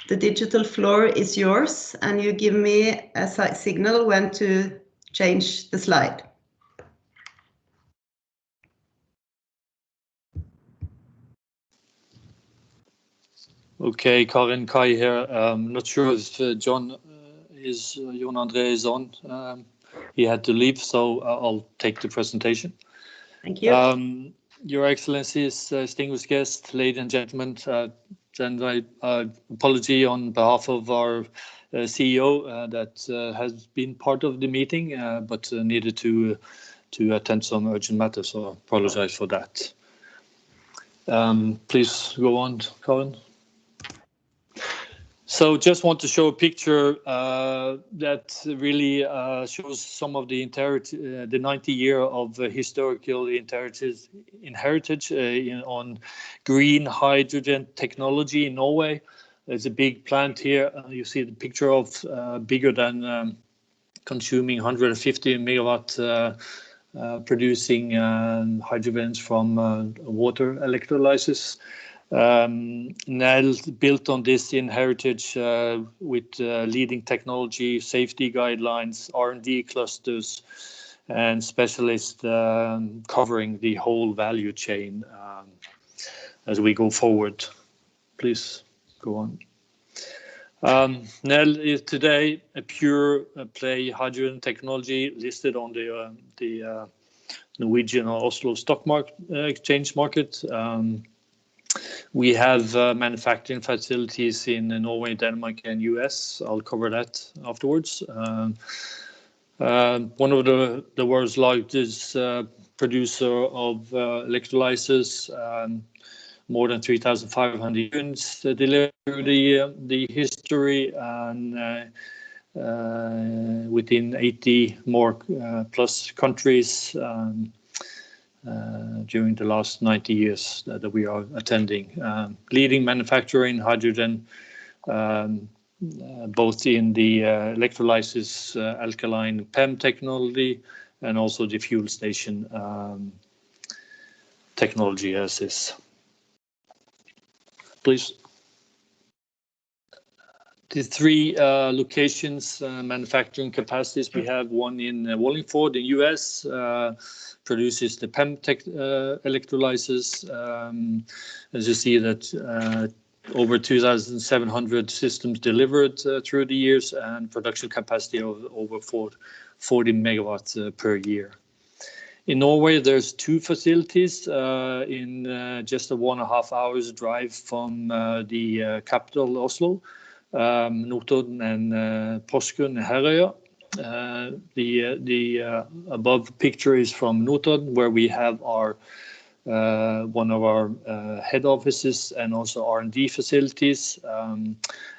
The digital floor is yours, and you give me a signal when to change the slide. Okay, Karin, Kai here. Not sure if Jon André is on. He had to leave, so I'll take the presentation. Thank you. Your Excellencies, distinguished guests, ladies and gentlemen, and I apology on behalf of our CEO that has been part of the meeting, but needed to attend some urgent matters, so I apologize for that. Please go on, Karin. So just want to show a picture that really shows some of the 90 year of historical inheritance on green hydrogen technology in Norway. There's a big plant here. You see the picture of bigger than consuming 150 megawatt producing hydrogens from water electrolysis. Nel built on this in heritage with leading technology, safety guidelines, R&D clusters, and specialists covering the whole value chain as we go forward. Please go on. Nel is today a pure play hydrogen technology listed on the Norwegian Oslo Stock Exchange market. We have manufacturing facilities in Norway, Denmark, and US. I'll cover that afterwards. One of the world's largest producer of electrolyzers, more than 3,500 units delivered the history, and within 80 more plus countries during the last 90 years that we are attending. Leading manufacturer in hydrogen, both in the electrolysis alkaline PEM technology and also the fuel station technology as is. Please. The three locations, manufacturing capacities, we have one in Wallingford in US, produces the PEM electrolyzers. As you see that over 2,700 systems delivered through the years, and production capacity of over 40 megawatts per year. In Norway, there's two facilities in just a 1.5 hours drive from the capital, Oslo, Notodden and Porsgrunn, Herøya. The above picture is from Notodden, where we have our one of our head offices and also R&D facilities.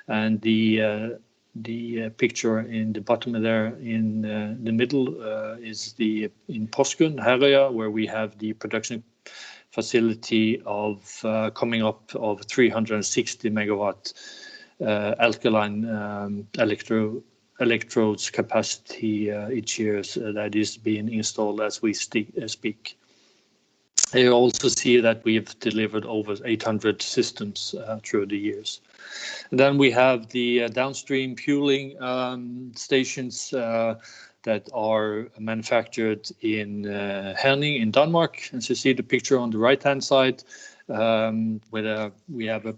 And the picture in the bottom there in the middle is in Porsgrunn, Herøya, where we have the production facility of coming up of 360 megawatt alkaline electrodes capacity each year that is being installed as we speak. You also see that we have delivered over 800 systems through the years. And then we have the downstream fueling stations that are manufactured in Herning in Denmark. As you see the picture on the right-hand side, where we have a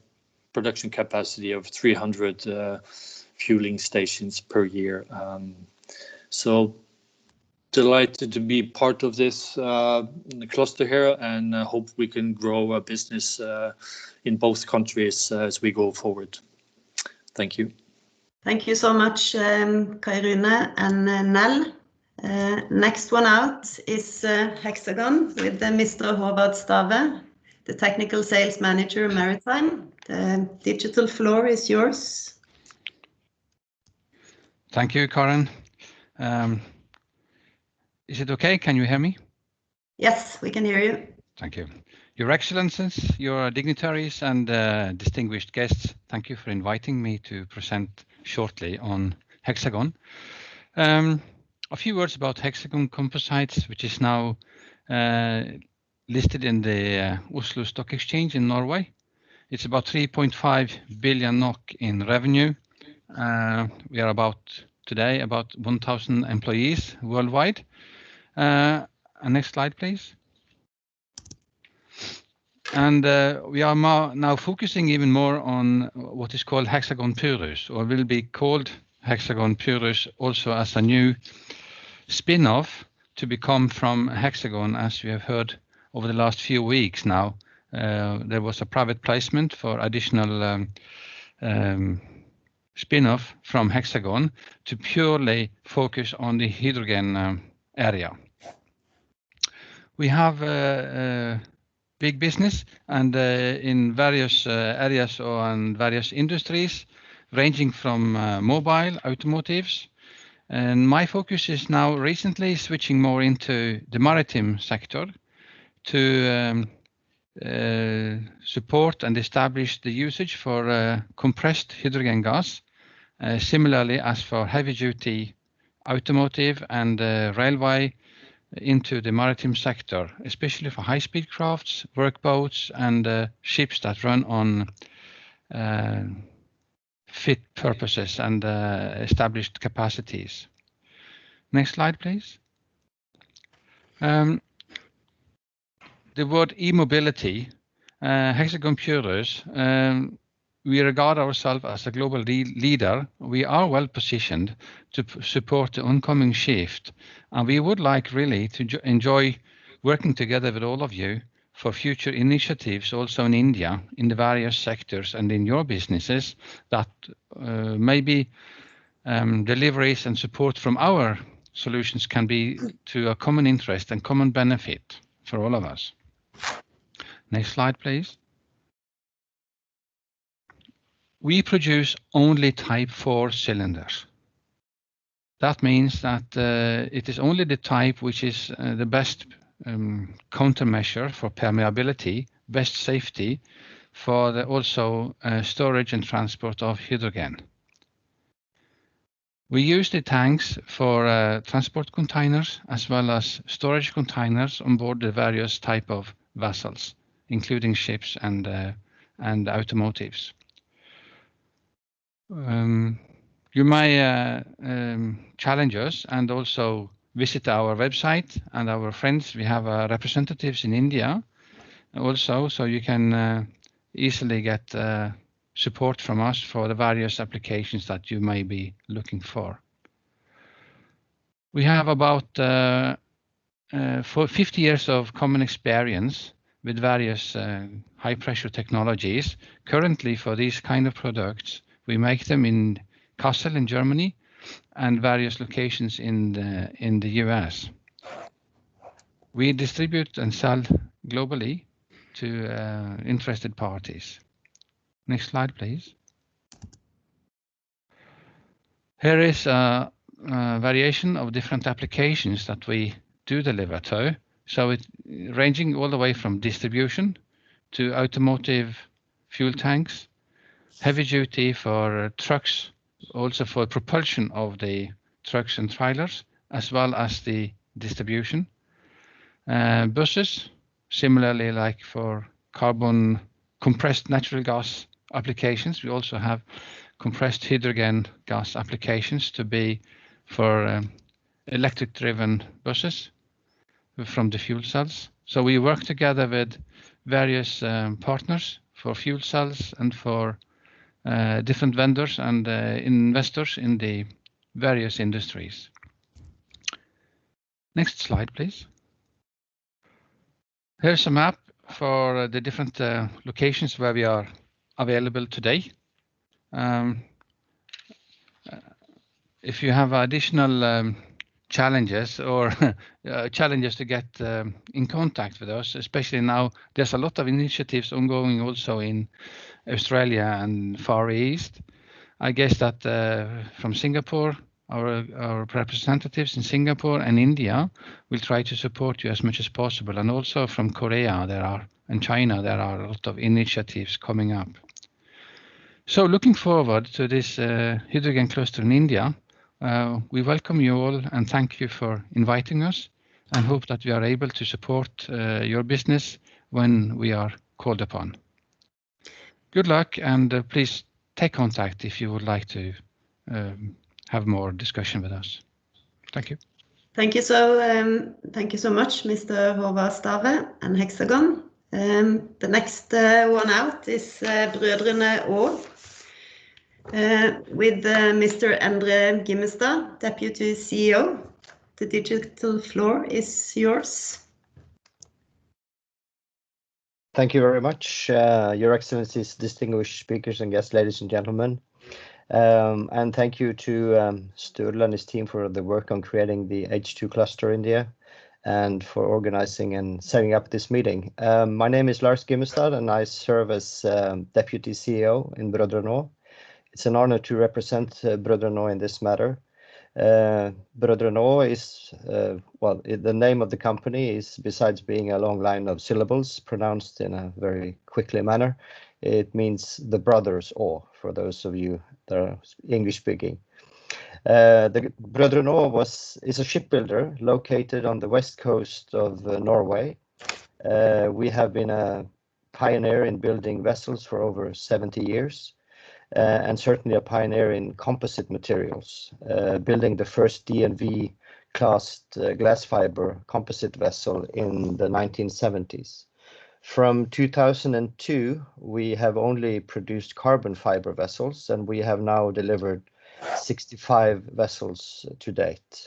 production capacity of 300 fueling stations per year. So delighted to be part of this cluster here, and hope we can grow our business in both countries as we go forward. Thank you. Thank you so much, Kai Rune and Nel. Next one out is Hexagon with Mr. Håvard Stave, the Technical Sales Manager Maritime. The digital floor is yours. Thank you, Karen. Is it okay? Can you hear me? Yes, we can hear you. Thank you. Your Excellencies, your dignitaries and distinguished guests, thank you for inviting me to present shortly on Hexagon. A few words about Hexagon Composites, which is now listed in the Oslo Stock Exchange in Norway. It's about 3.5 billion NOK in revenue. We are today about 1,000 employees worldwide. Next slide, please. And we are now focusing even more on what is called Hexagon Purus, or will be called Hexagon Purus also as a new spin-off to become from Hexagon, as we have heard over the last few weeks now. There was a private placement for additional spin-off from Hexagon to purely focus on the hydrogen area. We have a big business and in various areas and various industries, ranging from mobile, automotives. And my focus is now recently switching more into the maritime sector to support and establish the usage for compressed hydrogen gas, similarly as for heavy-duty automotive and railway into the maritime sector, especially for high-speed crafts, workboats, and ships that run on fit purposes and established capacities. Next slide, please. The word e-mobility, Hexagon Purus, we regard ourselves as a global leader. We are well positioned to support the oncoming shift, and we would like really to enjoy working together with all of you for future initiatives also in India, in the various sectors and in your businesses that maybe deliveries and support from our solutions can be to a common interest and common benefit for all of us. Next slide, please. We produce only Type 4 cylinders. That means that it is only the type which is the best countermeasure for permeability, best safety for the also storage and transport of hydrogen. We use the tanks for transport containers as well as storage containers on board the various type of vessels, including ships and automotives. You may challenge us and also visit our website and our friends. We have representatives in India also, so you can easily get support from us for the various applications that you may be looking for. We have about 50 years of common experience with various high pressure technologies. Currently for these kind of products, we make them in Kassel in Germany and various locations in the US. We distribute and sell globally to interested parties. Next slide, please. Here is a variation of different applications that we do deliver to. So it's ranging all the way from distribution to automotive fuel tanks, heavy duty for trucks, also for propulsion of the trucks and trailers, as well as the distribution. Buses, similarly like for carbon compressed natural gas applications. We also have compressed hydrogen gas applications to be for electric driven buses from the fuel cells. So we work together with various partners for fuel cells and for different vendors and investors in the various industries. Next slide, please. Here's a map for the different locations where we are available today. If you have additional challenges or challenges to get in contact with us, especially now, there's a lot of initiatives ongoing also in Australia and Far East. I guess that from Singapore, our representatives in Singapore and India will try to support you as much as possible. And also from Korea and China, there are a lot of initiatives coming up. So looking forward to this hydrogen cluster in India, we welcome you all and thank you for inviting us and hope that we are able to support your business when we are called upon. Good luck and please take contact if you would like to have more discussion with us. Thank you. Thank you so much, Mr. Håvard Stave and Hexagon. The next one out is Brødrene Aa with Mr. Endre Gimmestad, Deputy CEO. The digital floor is yours. Thank you very much, Your Excellencies, distinguished speakers and guests, ladies and gentlemen. And thank you to Sturla and his team for the work on creating the H2Cluster India and for organizing and setting up this meeting. My name is Lars Gimmestad and I serve as Deputy CEO in Brødrene Aa. It's an honor to represent Brødrene Aa in this matter. Brødrene Aa is, well, the name of the company is, besides being a long line of syllables pronounced in a very quickly manner, it means the brothers Aa, for those of you that are English speaking. The Brødrene is a shipbuilder located on the west coast of Norway. We have been a pioneer in building vessels for over 70 years, and certainly a pioneer in composite materials, building the first DNV classed glass fiber composite vessel in the 1970s. From 2002, we have only produced carbon fiber vessels, and we have now delivered 65 vessels to date.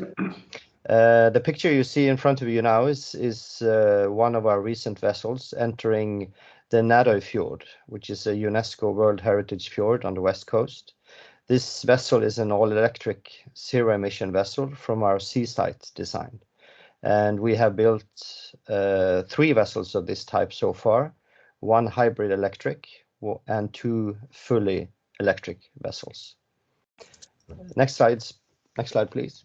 The picture you see in front of you now is one of our recent vessels entering the Nærøy Fjord, which is a UNESCO World Heritage Fjord on the west coast. This vessel is an all-electric zero-emission vessel from our seaside design. And we have built 3 vessels of this type so far, 1 hybrid electric and 2 fully electric vessels. Next slide, please.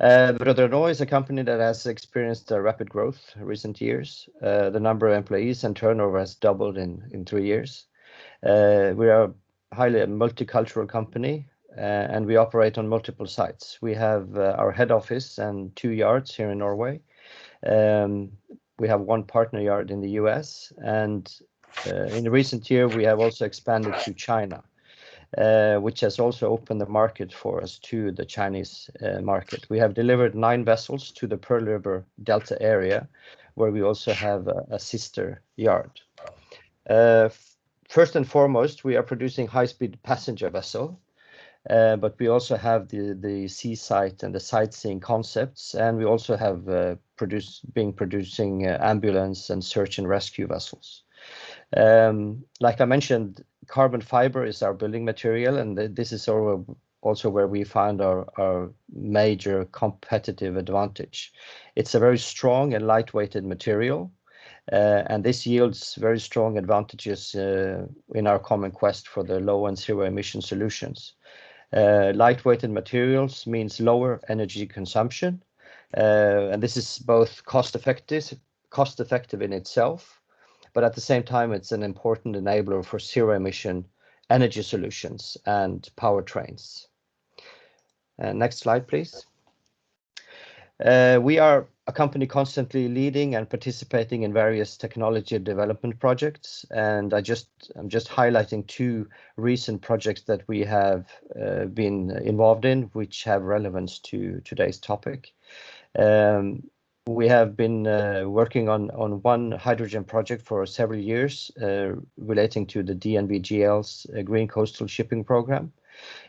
Brødrene is a company that has experienced a rapid growth in recent years. The number of employees and turnover has doubled in 3 years. We are highly a multicultural company, and we operate on multiple sites. We have our head office and 2 yards here in Norway. We have 1 partner yard in the US, and in the recent year we have also expanded to China, which has also opened the market for us to the Chinese market. We have delivered 9 vessels to the Pearl River Delta area, where we also have a sister yard. First and foremost, we are producing high-speed passenger vessel, but we also have the seaside and the sightseeing concepts, and we also have producing ambulance and search and rescue vessels. Like I mentioned, carbon fiber is our building material, and this is also where we find our major competitive advantage. It's a very strong and lightweighted material, and this yields very strong advantages in our common quest for the low and zero emission solutions. Lightweighted materials means lower energy consumption, and this is both cost effective in itself, but at the same time it's an important enabler for zero emission energy solutions and powertrains. Next slide, please. We are a company constantly leading and participating in various technology development projects, and I'm just highlighting 2 recent projects that we have been involved in, which have relevance to today's topic. We have been working on 1 hydrogen project for several years relating to the DNV-GL's Green Coastal Shipping Program.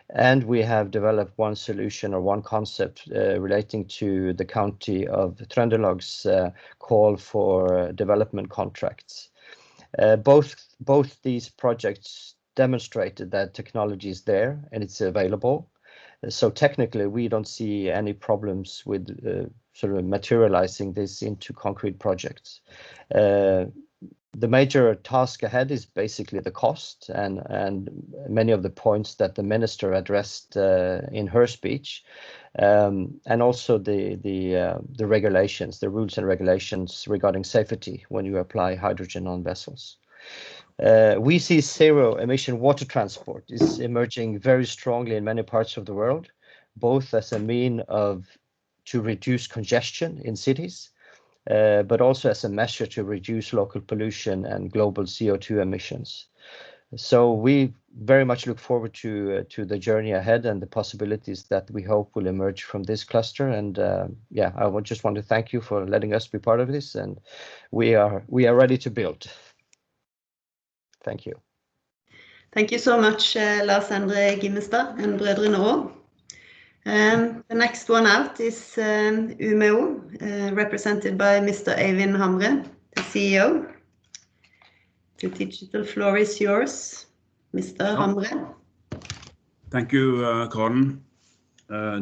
And we have developed 1 solution or 1 concept relating to the county of Trøndelag's call for development contracts. Both these projects demonstrated that technology is there and it's available. So technically, we don't see any problems with sort of materializing this into concrete projects. The major task ahead is basically the cost and many of the points that the minister addressed in her speech, and also the regulations, the rules and regulations regarding safety when you apply hydrogen on vessels. We see zero emission water transport is emerging very strongly in many parts of the world, both as a mean to reduce congestion in cities, but also as a measure to reduce local pollution and global CO2 emissions. So we very much look forward to the journey ahead and the possibilities that we hope will emerge from this cluster. And I just want to thank you for letting us be part of this, and we are ready to build. Thank you. Thank you so much, Lars Endre Gimmestad and Brødrene Aa. The next one out is Umeå, represented by Mr. Eivind Hamre, the CEO. The digital floor is yours, Mr. Hamre. Thank you, Karen.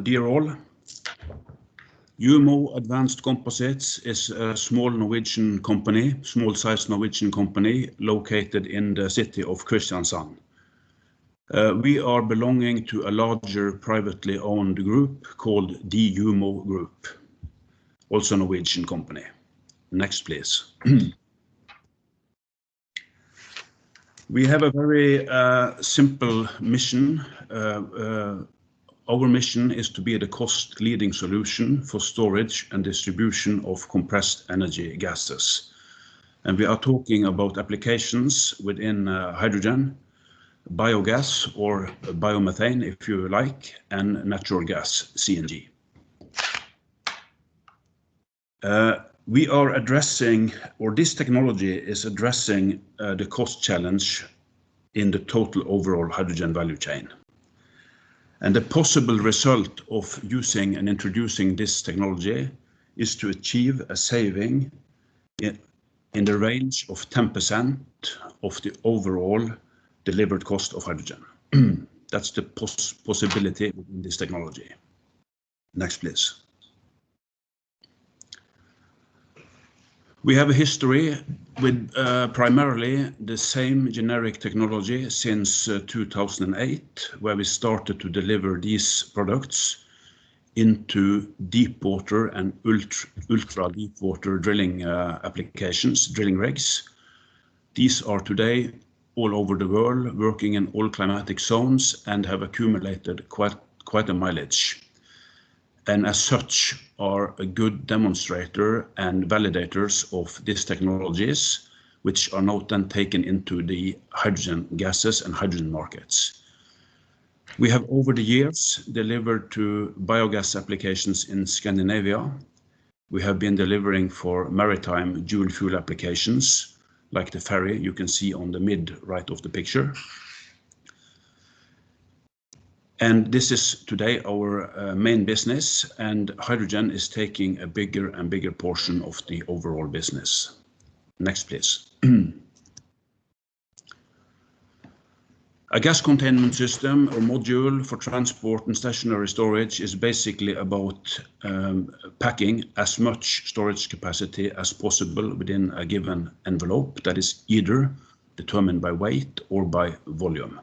Dear all, Umeå Advanced Composites is a small-sized Norwegian company located in the city of Kristiansand. We are belonging to a larger privately owned group called the Umeå Group, also a Norwegian company. Next, please. We have a very simple mission. our mission is to be the cost-leading solution for storage and distribution of compressed energy gases. And we are talking about applications within hydrogen, biogas or biomethane, if you like, and natural gas, CNG. We are addressing, or this technology is addressing the cost challenge in the total overall hydrogen value chain. And the possible result of using and introducing this technology is to achieve a saving in the range of 10% of the overall delivered cost of hydrogen. That's the possibility in this technology. Next, please. We have a history with primarily the same generic technology since 2008, where we started to deliver these products into deep water and ultra deep water drilling applications, drilling rigs. These are today all over the world, working in all climatic zones and have accumulated quite a mileage. And as such are a good demonstrator and validators of these technologies, which are now then taken into the hydrogen gases and hydrogen markets. We have over the years delivered to biogas applications in Scandinavia. We have been delivering for maritime dual fuel applications, like the ferry you can see on the mid right of the picture. And this is today our main business, and hydrogen is taking a bigger and bigger portion of the overall business. Next, please. A gas containment system or module for transport and stationary storage is basically about packing as much storage capacity as possible within a given envelope that is either determined by weight or by volume.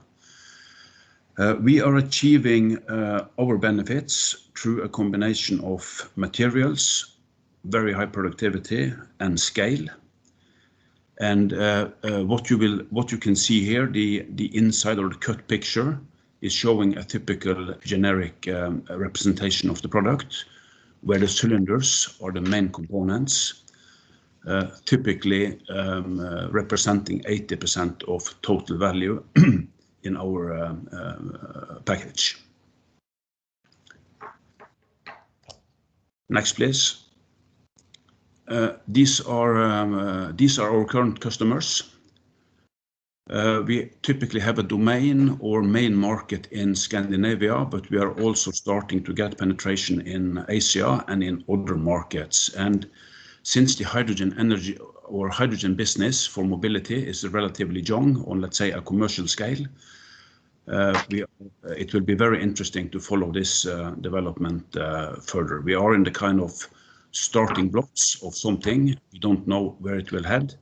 We are achieving our benefits through a combination of materials, very high productivity, and scale. And what you can see here, the inside or the cut picture is showing a typical generic representation of the product, where the cylinders are the main components, typically representing 80% of total value in our package. Next, please. These are our current customers. We typically have a domain or main market in Scandinavia, but we are also starting to get penetration in Asia and in other markets. And since the hydrogen energy or hydrogen business for mobility is relatively young on, let's say, a commercial scale, it will be very interesting to follow this development further. We are in the kind of starting blocks of something. We don't know where it will head,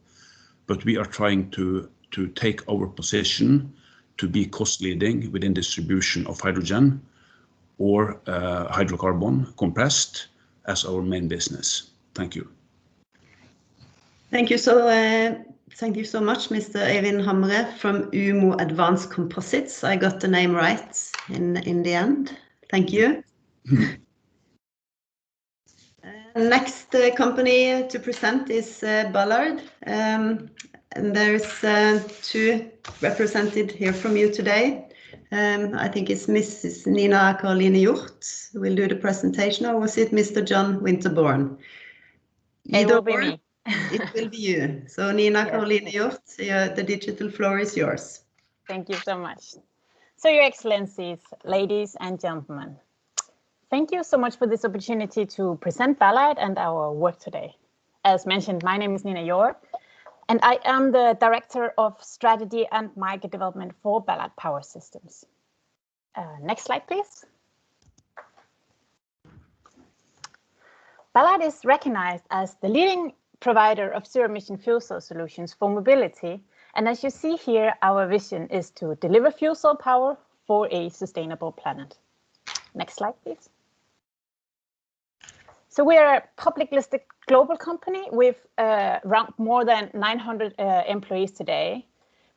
but we are trying to take our position to be cost leading within distribution of hydrogen or hydrocarbon compressed as our main business. Thank you. Thank you so much, Mr. Eivind Hamre from UMO Advanced Composites. I got the name right in the end. Thank you. Next company to present is Ballard. And there's two represented here from you today. I think it's Mrs. Nina Caroline Hjort who will do the presentation, or was it Mr. John Winterborn? It will be me. It will be you. So Nina Caroline Hjort, the digital floor is yours. Thank you so much. So Your Excellencies, ladies and gentlemen, thank you so much for this opportunity to present Ballard and our work today. As mentioned, my name is Nina Hjort, and I am the Director of Strategy and Market Development for Ballard Power Systems. Next slide, please. Ballard is recognized as the leading provider of zero-emission fuel cell solutions for mobility. And as you see here, our vision is to deliver fuel cell power for a sustainable planet. Next slide, please. So we are a public listed global company with around more than 900 employees today.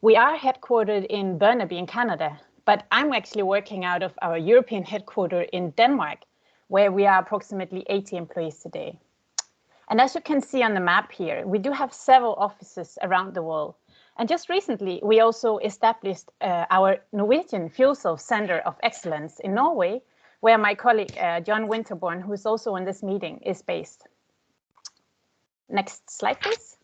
We are headquartered in Burnaby in Canada, but I'm actually working out of our European headquarters in Denmark, where we are approximately 80 employees today. And as you can see on the map here, we do have several offices around the world. And just recently, we also established our Norwegian Fuel Cell Center of Excellence in Norway, where my colleague John Winterborn, who is also in this meeting, is based. Next slide, please.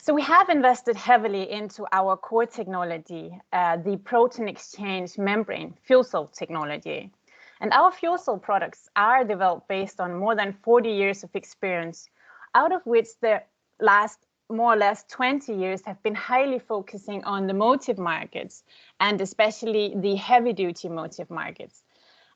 So we have invested heavily into our core technology, the proton exchange membrane fuel cell technology. And our fuel cell products are developed based on more than 40 years of experience, out of which the last more or less 20 years have been highly focusing on the motive markets, and especially the heavy-duty motive markets.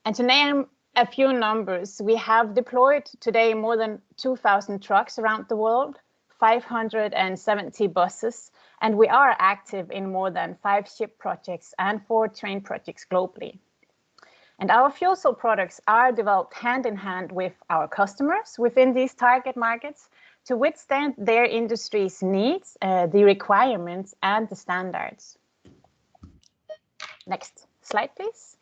And to name a few numbers, we have deployed today more than 2,000 trucks around the world, 570 buses, and we are active in more than 5 ship projects and 4 train projects globally. And our fuel cell products are developed hand in hand with our customers within these target markets to withstand their industry's needs, the requirements, and the standards. Next slide, please.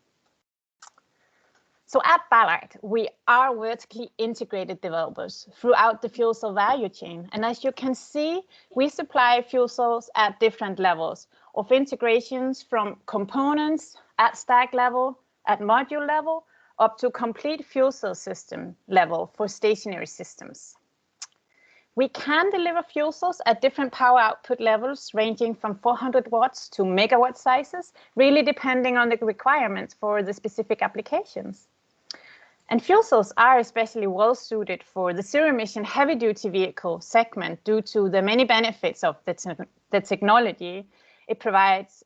So at Ballard, we are vertically integrated developers throughout the fuel cell value chain. And as you can see, we supply fuel cells at different levels of integrations, from components at stack level, at module level, up to complete fuel cell system level for stationary systems. We can deliver fuel cells at different power output levels, ranging from 400 watts to megawatt sizes, really depending on the requirements for the specific applications. And fuel cells are especially well suited for the zero-emission heavy-duty vehicle segment due to the many benefits of the technology. It provides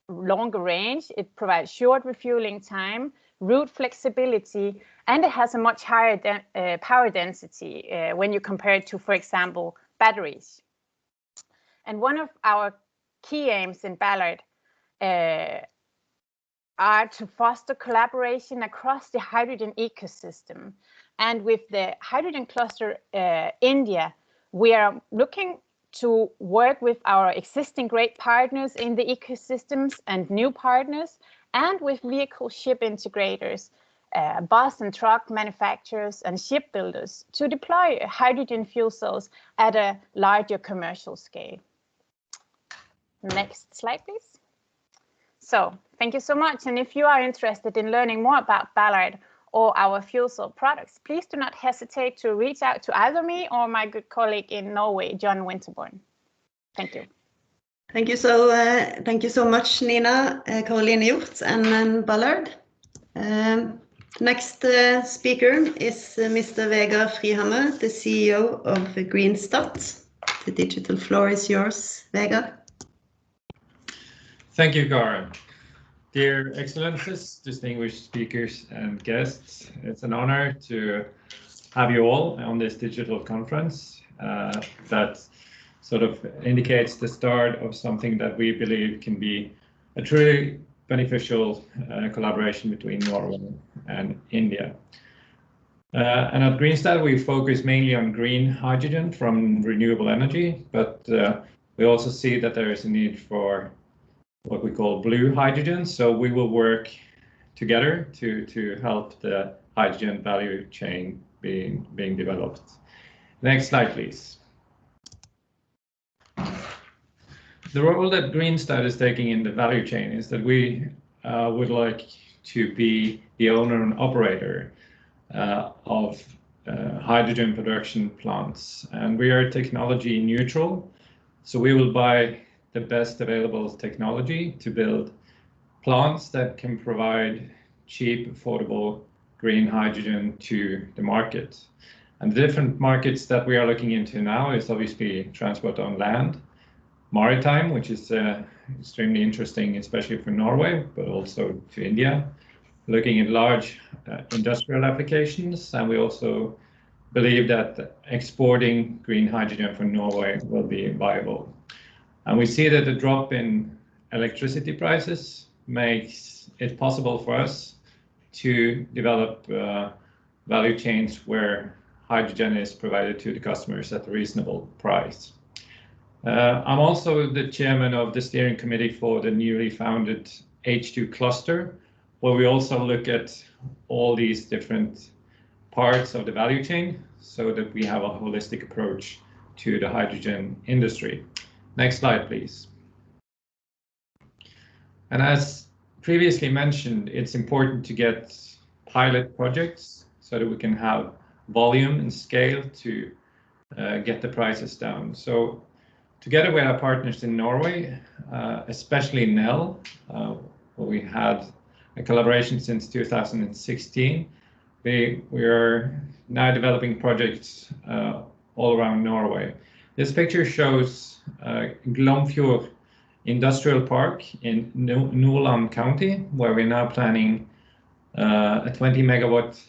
longer range, it provides short refueling time, route flexibility, and it has a much higher power density when you compare it to, for example, batteries. And one of our key aims in Ballard are to foster collaboration across the hydrogen ecosystem. And with the H2Cluster India, we are looking to work with our existing great partners in the ecosystems and new partners, and with vehicle ship integrators, bus and truck manufacturers and shipbuilders to deploy hydrogen fuel cells at a larger commercial scale. Next slide, please. So thank you so much. And if you are interested in learning more about Ballard or our fuel cell products, please do not hesitate to reach out to either me or my good colleague in Norway, John Winterborn. Thank you. Thank you so much, Nina, Caroline Hjort, and Ballard. Next speaker is Mr. Vegard Frihammer, the CEO of Greenstat. The digital floor is yours, Vegard. Thank you, Karen. Dear Excellencies, distinguished speakers and guests, it's an honor to have you all on this digital conference that sort of indicates the start of something that we believe can be a truly beneficial collaboration between Norway and India. And at Greenstat, we focus mainly on green hydrogen from renewable energy, but we also see that there is a need for what we call blue hydrogen. So we will work together to help the hydrogen value chain being developed. Next slide, please. The role that Greenstat is taking in the value chain is that we would like to be the owner and operator of hydrogen production plants. And we are technology neutral, so we will buy the best available technology to build plants that can provide cheap, affordable green hydrogen to the market. And the different markets that we are looking into now is obviously transport on land, maritime, which is extremely interesting, especially for Norway, but also to India, looking at large industrial applications. And we also believe that exporting green hydrogen from Norway will be viable. And we see that the drop in electricity prices makes it possible for us to develop value chains where hydrogen is provided to the customers at a reasonable price. I'm also the chairman of the steering committee for the newly founded H2Cluster, where we also look at all these different parts of the value chain so that we have a holistic approach to the hydrogen industry. Next slide, please. And as previously mentioned, it's important to get pilot projects so that we can have volume and scale to get the prices down. So together with our partners in Norway, especially Nel, where we had a collaboration since 2016, we are now developing projects all around Norway. This picture shows Glomfjord Industrial Park in Nordland County, where we're now planning a 20 megawatt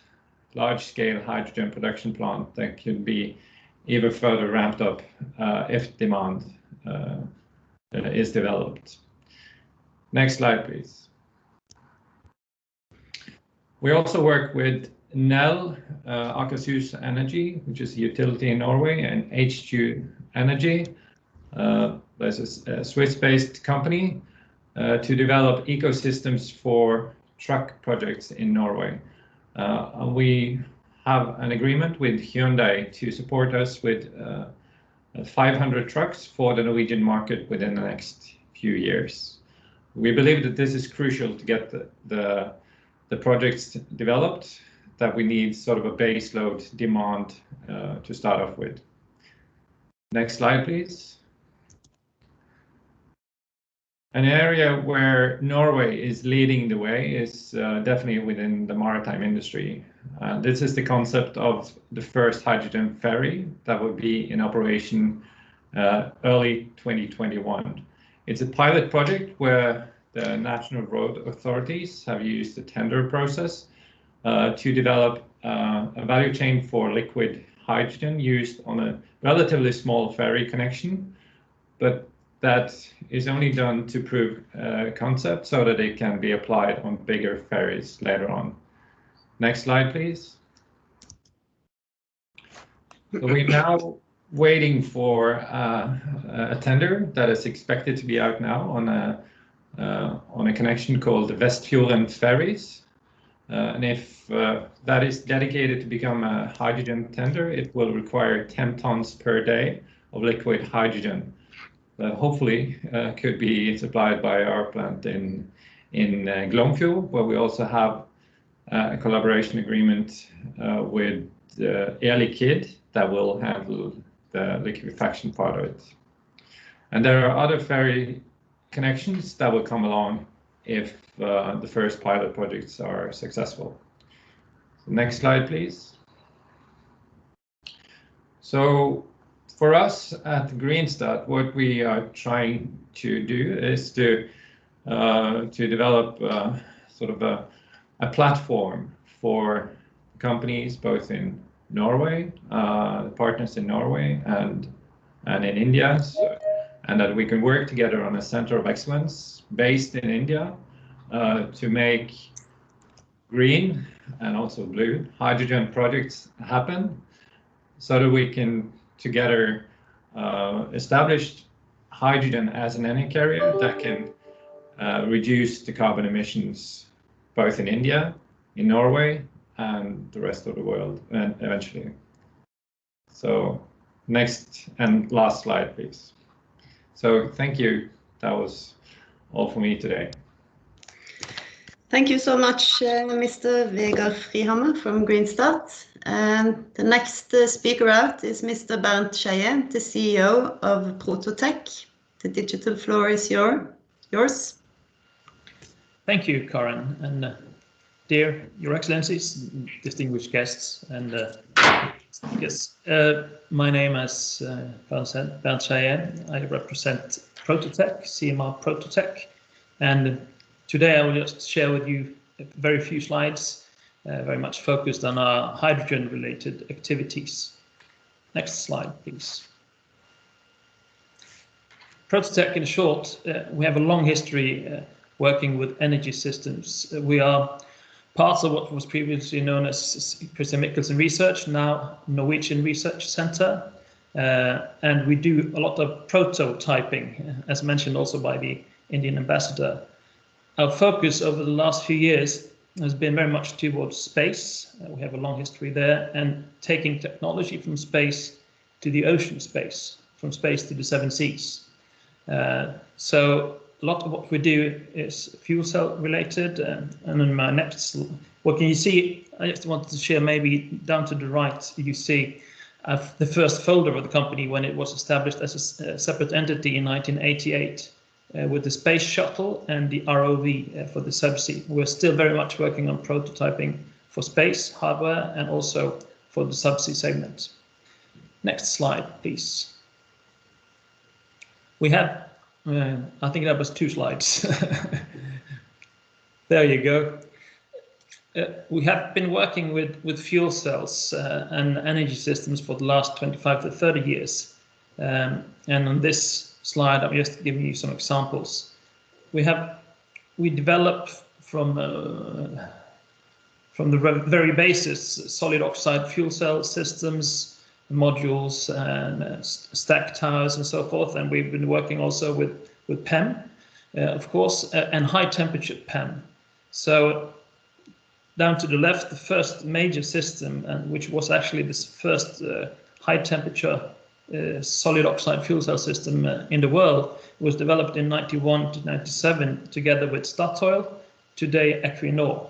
large-scale hydrogen production plant that could be even further ramped up if demand is developed. Next slide, please. We also work with Nel, Akershus Energy, which is a utility in Norway, and H2 Energy, there's a Swiss-based company, to develop ecosystems for truck projects in Norway. We have an agreement with Hyundai to support us with 500 trucks for the Norwegian market within the next few years. We believe that this is crucial to get the projects developed, that we need sort of a base load demand to start off with. Next slide, please. An area where Norway is leading the way is definitely within the maritime industry. This is the concept of the first hydrogen ferry that will be in operation early 2021. It's a pilot project where the national road authorities have used the tender process to develop a value chain for liquid hydrogen used on a relatively small ferry connection, but that is only done to prove concept so that it can be applied on bigger ferries later on. Next slide, please. So we're now waiting for a tender that is expected to be out now on a connection called the Vestfjorden Ferries. And if that is dedicated to become a hydrogen tender, it will require 10 tons per day of liquid hydrogen. Hopefully could be supplied by our plant in Glomfjord, where we also have a collaboration agreement with Air Liquide that will handle the liquefaction part of it. And there are other ferry connections that will come along if the first pilot projects are successful. So next slide, please. So for us at Greenstat, what we are trying to do is to develop sort of a platform for companies both in Norway, partners in Norway and in India, and that we can work together on a center of excellence based in India to make green and also blue hydrogen projects happen, so that we can together establish hydrogen as an energy carrier that can reduce the carbon emissions both in India, in Norway, and the rest of the world eventually. So next and last slide, please. So thank you. That was all for me today. Thank you so much, Mr. Vegard Frihammer from Greenstat. And the next speaker out is Mr. Bernd Scheie, the CEO of Prototech. The digital floor is yours. Thank you, Karen, and dear Your Excellencies, distinguished guests, and yes, my name is Karen said, Bernd Scheie. I represent Prototech, CMR Prototech, and today I will just share with you very few slides, very much focused on our hydrogen-related activities. Next slide, please. Prototech, in short, we have a long history working with energy systems. We are part of what was previously known as Christian Michelsen Research, now Norwegian Research Center. And we do a lot of prototyping, as mentioned also by the Indian ambassador. Our focus over the last few years has been very much towards space. We have a long history there, and taking technology from space to the ocean space, from space to the 7 seas. So a lot of what we do is fuel cell related. And in my next, what can you see? I just wanted to share, maybe down to the right, you see the first folder of the company when it was established as a separate entity in 1988. With the space shuttle and the ROV for the subsea. We're still very much working on prototyping for space, hardware, and also for the subsea segment. Next slide, please. We have, I think that was 2 slides. There you go. We have been working with fuel cells and energy systems for the last 25 to 30 years. And on this slide, I'm just giving you some examples. We develop from the very basis solid oxide fuel cell systems, modules, and stack towers, and so forth. And we've been working also with PEM, of course, and high temperature PEM. So down to the left, the first major system, which was actually this first high temperature solid oxide fuel cell system in the world, was developed in 91 to 97 together with Statoil, today Equinor.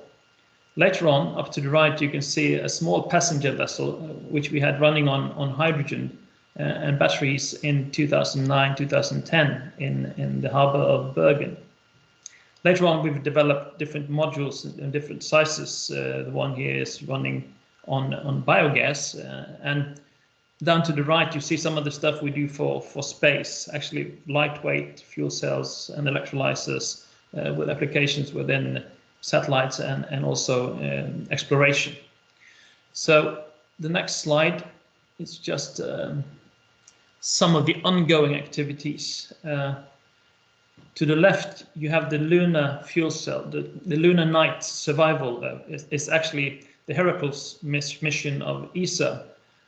Later on, up to the right, you can see a small passenger vessel which we had running on hydrogen and batteries in 2009-2010 in the harbor of Bergen. Later on, we've developed different modules in different sizes. The one here is running on biogas, and down to the right, you see some of the stuff we do for space, actually lightweight fuel cells and electrolyzers with applications within satellites and also exploration. So the next slide is just some of the ongoing activities. To the left, you have the lunar fuel cell. The lunar night survival is actually the Heracles mission of ESA,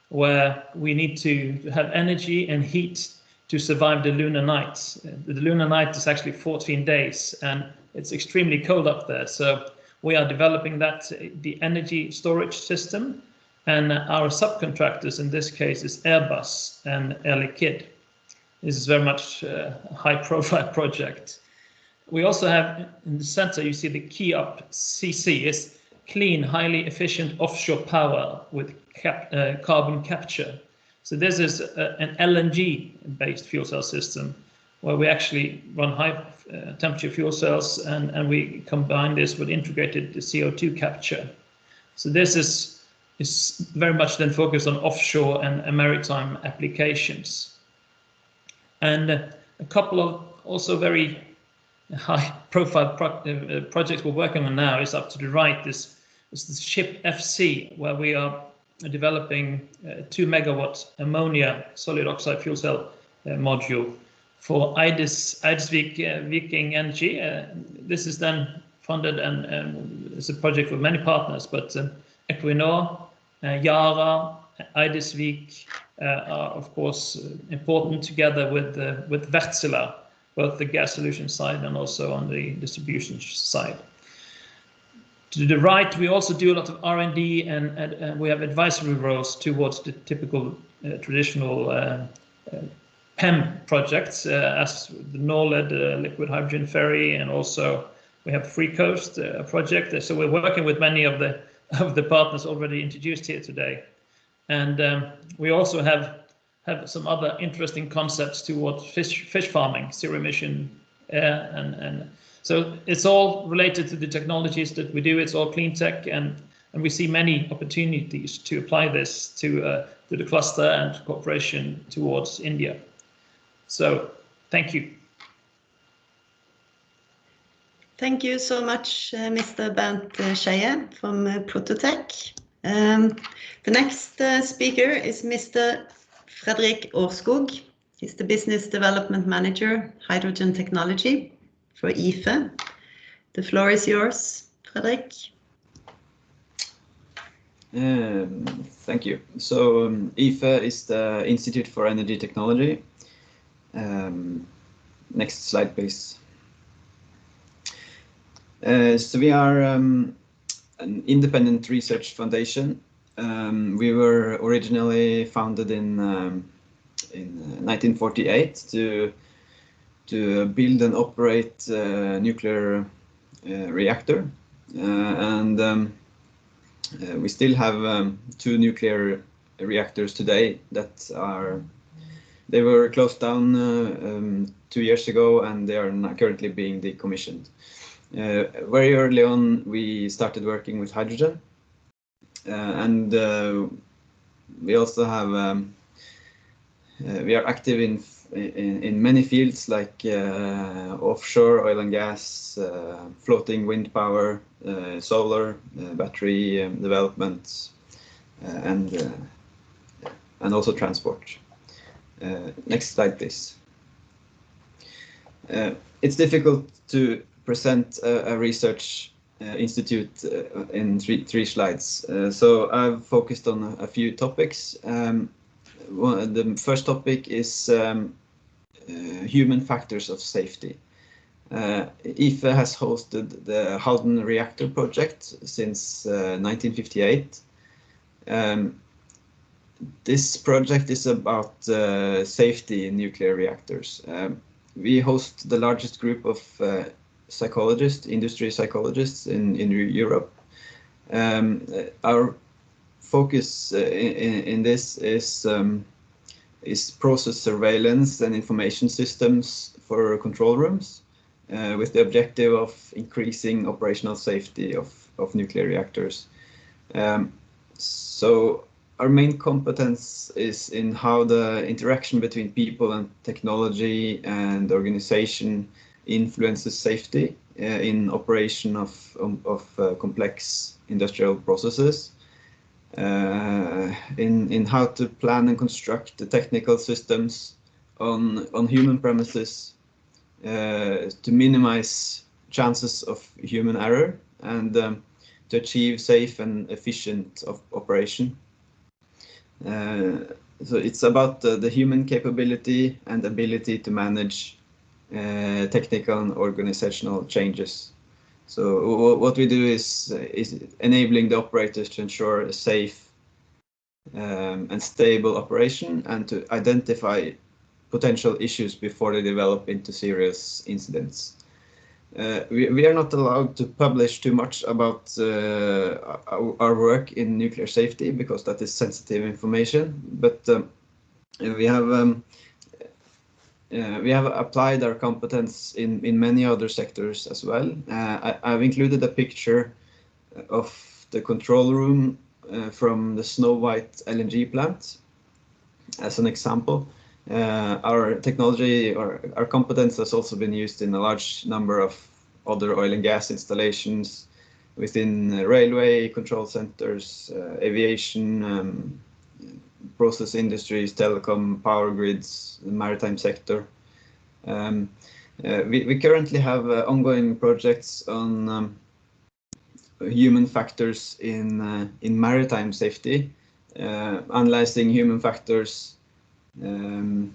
where we need to have energy and heat to survive the lunar night. The lunar night is actually 14 days, and it's extremely cold up there. So we are developing that, the energy storage system, and our subcontractors in this case is Airbus and Air Liquide. This is very much a high-profile project. We also have in the center, you see the key up CC is clean, highly efficient offshore power with carbon capture. So this is an LNG-based fuel cell system where we actually run high temperature fuel cells and we combine this with integrated CO2 capture. So this is very much then focused on offshore and maritime applications. And a couple of also very high-profile projects we're working on now is up to the right. This is the ship FC, where we are developing 2 megawatt ammonia solid oxide fuel cell module for Eidsvik Viking Energy. This is then funded and it's a project with many partners, but Equinor, Yara, Eidsvik are of course important together with Wärtsilä, both the gas solution side and also on the distribution side. To the right, we also do a lot of R&D and we have advisory roles towards the typical traditional PEM projects, as the NORLED liquid hydrogen ferry, and also we have Free Coast project. So we're working with many of the partners already introduced here today. And we also have some other interesting concepts towards fish farming, zero emission, and so it's all related to the technologies that we do. It's all clean tech, and we see many opportunities to apply this to the cluster and cooperation towards India. So thank you. Thank you so much, Mr. Bernt Skeie from Prototech. The next speaker is Mr. Fredrik Årskog. He's the Business Development Manager, Hydrogen Technology for IFE. The floor is yours, Fredrik. Thank you. So IFE is the Institute for Energy Technology. Next slide, please. So we are an independent research foundation. We were originally founded in 1948 to build and operate nuclear reactor, and we still have 2 nuclear reactors today that they were closed down 2 years ago, and they are currently being decommissioned. Very early on, we started working with hydrogen, and we also have we are active in many fields like offshore oil and gas, floating wind power, solar, battery development, and also transport. Next slide, please. It's difficult to present a research institute in three slides, so I've focused on a few topics. The first topic is human factors of safety. IFE has hosted the Halden reactor project since 1958. This project is about safety in nuclear reactors. We host the largest group of psychologists, industry psychologists in Europe. Our focus in this is process surveillance and information systems for control rooms, with the objective of increasing operational safety of nuclear reactors. So our main competence is in how the interaction between people and technology and organization influences safety in operation of complex industrial processes. In how to plan and construct the technical systems on human premises to minimize chances of human error and to achieve safe and efficient operation. So it's about the human capability and ability to manage technical and organizational changes. So what we do is enabling the operators to ensure a safe and stable operation and to identify potential issues before they develop into serious incidents. We are not allowed to publish too much about our work in nuclear safety because that is sensitive information, but we have applied our competence in many other sectors as well. I've included a picture of the control room from the Snow White LNG plant as an example. Our technology or our competence has also been used in a large number of other oil and gas installations within railway control centers, aviation, process industries, telecom, power grids, the maritime sector. We currently have ongoing projects on human factors in maritime safety, analyzing human factors in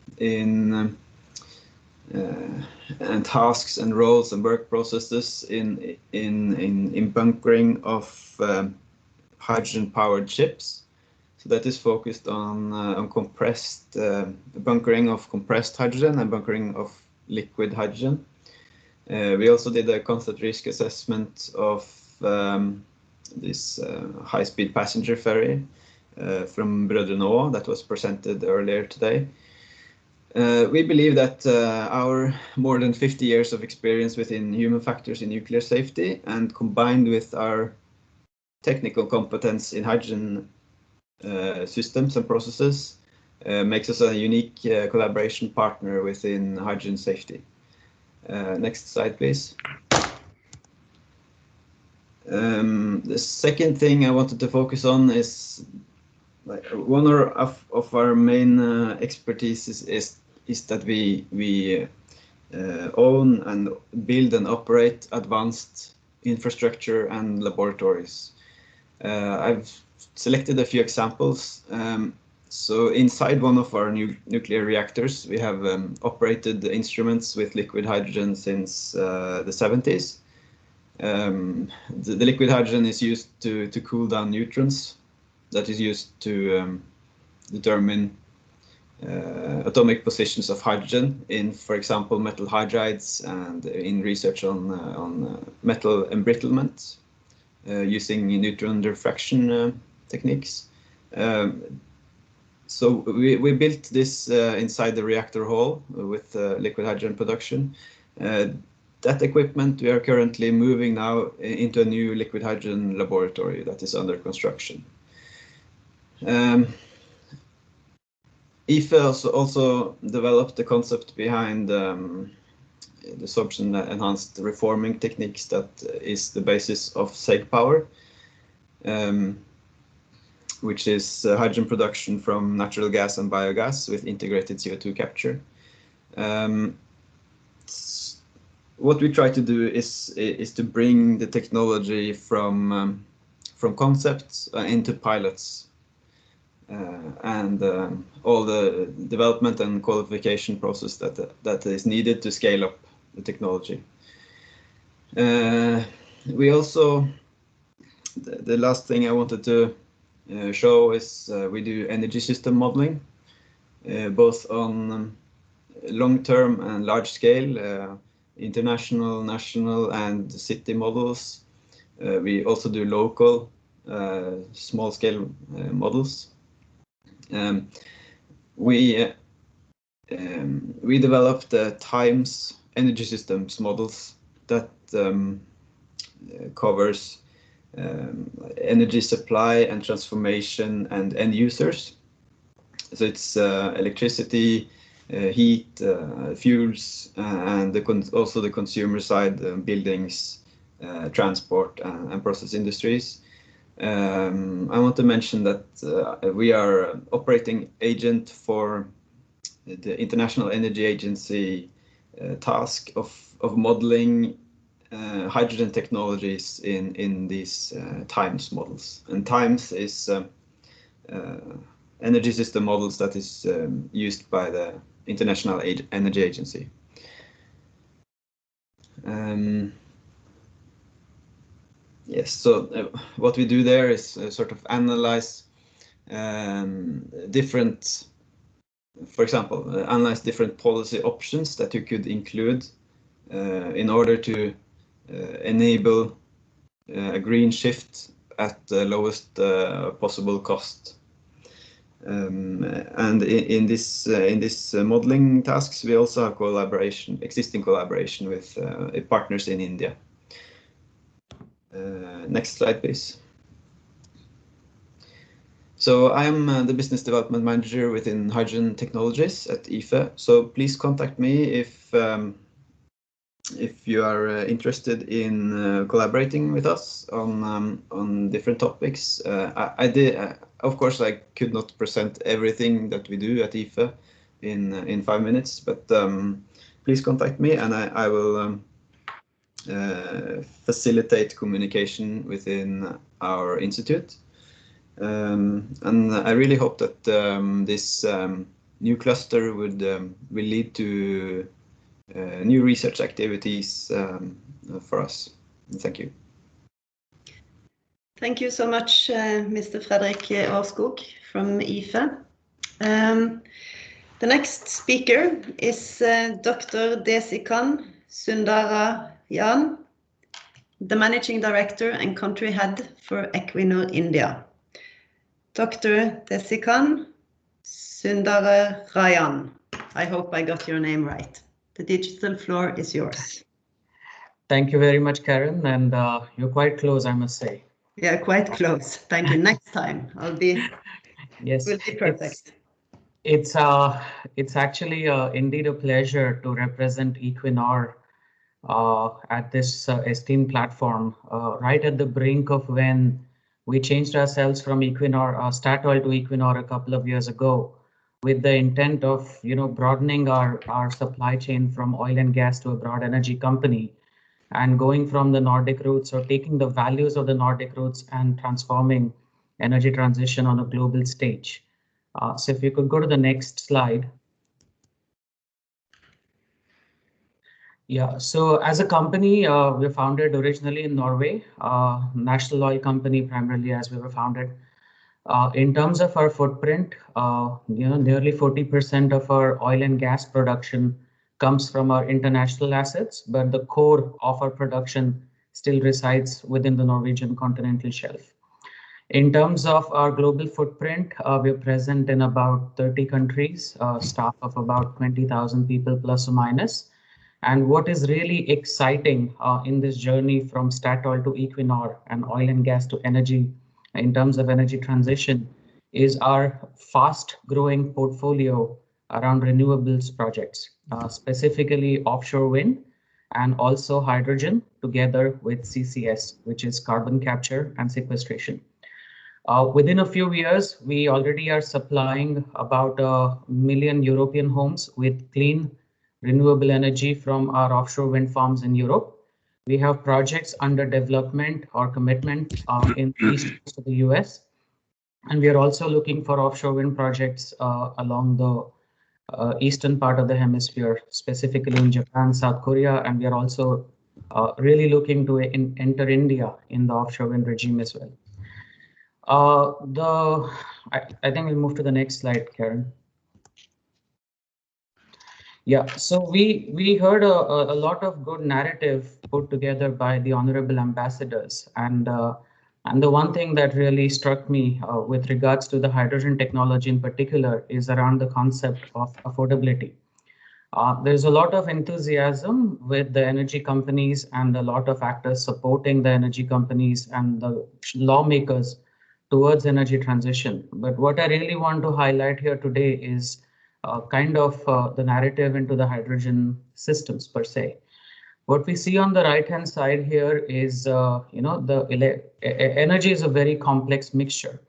and tasks and roles and work processes in bunkering of hydrogen-powered ships. So that is focused on compressed bunkering of compressed hydrogen and bunkering of liquid hydrogen. We also did a concept risk assessment of this high-speed passenger ferry from Brødrene that was presented earlier today. We believe that our more than 50 years of experience within human factors in nuclear safety and combined with our technical competence in hydrogen systems and processes makes us a unique collaboration partner within hydrogen safety. Next slide, please. The second thing I wanted to focus on is one of our main expertise is that we own and build and operate advanced infrastructure and laboratories. I've selected a few examples. So inside one of our new nuclear reactors, we have operated the instruments with liquid hydrogen since the 70s. The liquid hydrogen is used to cool down neutrons. That is used to determine atomic positions of hydrogen in, for example, metal hydrides, and in research on metal embrittlement using neutron diffraction techniques. So we built this inside the reactor hall with liquid hydrogen production. That equipment we are currently moving now into a new liquid hydrogen laboratory that is under construction. IFE also developed the concept behind the sorption enhanced reforming techniques that is the basis of SEG power, which is hydrogen production from natural gas and biogas with integrated CO2 capture. What we try to do is to bring the technology from concepts into pilots, and all the development and qualification process that is needed to scale up the technology. We also, the last thing I wanted to show is we do energy system modeling, both on long-term and large-scale, international, national, and city models. We also do local, small-scale models. We developed the times energy systems models that covers energy supply and transformation and end users. So it's electricity, heat, fuels, and also the consumer side, buildings, transport, and process industries. I want to mention that we are operating agent for the International Energy Agency task of modeling hydrogen technologies in these times models. And times is energy system models that is used by the International Energy Agency. Yes, so what we do there is sort of analyze different, for example, analyze different policy options that you could include in order to enable a green shift at the lowest possible cost. And in this modeling tasks, we also have existing collaboration with partners in India. Next slide, please. So I'm the business development manager within hydrogen technologies at IFE. So please contact me if you are interested in collaborating with us on different topics. Of course, I could not present everything that we do at IFE in 5 minutes, but please contact me, and I will facilitate communication within our institute. And I really hope that this new cluster will lead to new research activities for us. Thank you. Thank you so much, Mr. Fredrik Aarskog from IFE. The next speaker is Dr. Desikan Sundarayan, the Managing Director and Country Head for Equinor India. Dr. Desikan Sundarayan, I hope I got your name right. The digital floor is yours. Thank you very much, Karen, and you're quite close, I must say. Yeah, quite close. Thank you. Next time I'll be. Yes, will be perfect. It's actually indeed a pleasure to represent Equinor at this esteemed platform, right at the brink of when we changed ourselves from Equinor, Statoil to Equinor a couple of years ago, with the intent of broadening our supply chain from oil and gas to a broad energy company, and going from the Nordic roots, or taking the values of the Nordic roots and transforming energy transition on a global stage. So if you could go to the next slide. Yeah, so as a company, we were founded originally in Norway, national oil company primarily as we were founded. In terms of our footprint, nearly 40% of our oil and gas production comes from our international assets, but the core of our production still resides within the Norwegian continental shelf. In terms of our global footprint, we're present in about 30 countries, staff of about 20,000 people plus or minus. And what is really exciting in this journey from Statoil to Equinor and oil and gas to energy in terms of energy transition is our fast growing portfolio around renewables projects, specifically offshore wind and also hydrogen together with CCS, which is carbon capture and sequestration. Within a few years, we already are supplying about 1 million European homes with clean renewable energy from our offshore wind farms in Europe. We have projects under development or commitment in the east coast of the US. And we are also looking for offshore wind projects along the eastern part of the hemisphere, specifically in Japan, South Korea. And we are also really looking to enter India in the offshore wind regime as well. I think we'll move to the next slide, Karen. Yeah, so we heard a lot of good narrative put together by the honorable ambassadors, and the one thing that really struck me with regards to the hydrogen technology in particular is around the concept of affordability. There's a lot of enthusiasm with the energy companies and a lot of actors supporting the energy companies and the lawmakers towards energy transition. But what I really want to highlight here today is the narrative into the hydrogen systems per se. What we see on the right-hand side here is, energy is a very complex mixture.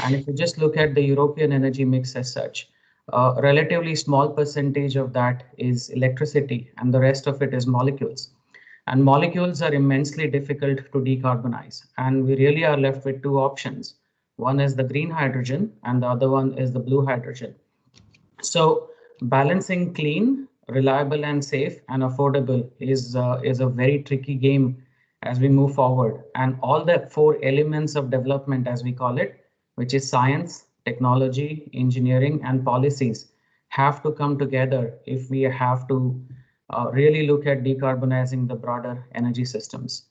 And if you just look at the European energy mix as such, a relatively small percentage of that is electricity and the rest of it is molecules. And molecules are immensely difficult to decarbonize. And we really are left with two options. One is the green hydrogen and the other one is the blue hydrogen. So balancing clean, reliable and safe and affordable is a very tricky game as we move forward. And all the four elements of development, as we call it, which is science, technology, engineering and policies, have to come together if we have to really look at decarbonizing the broader energy systems.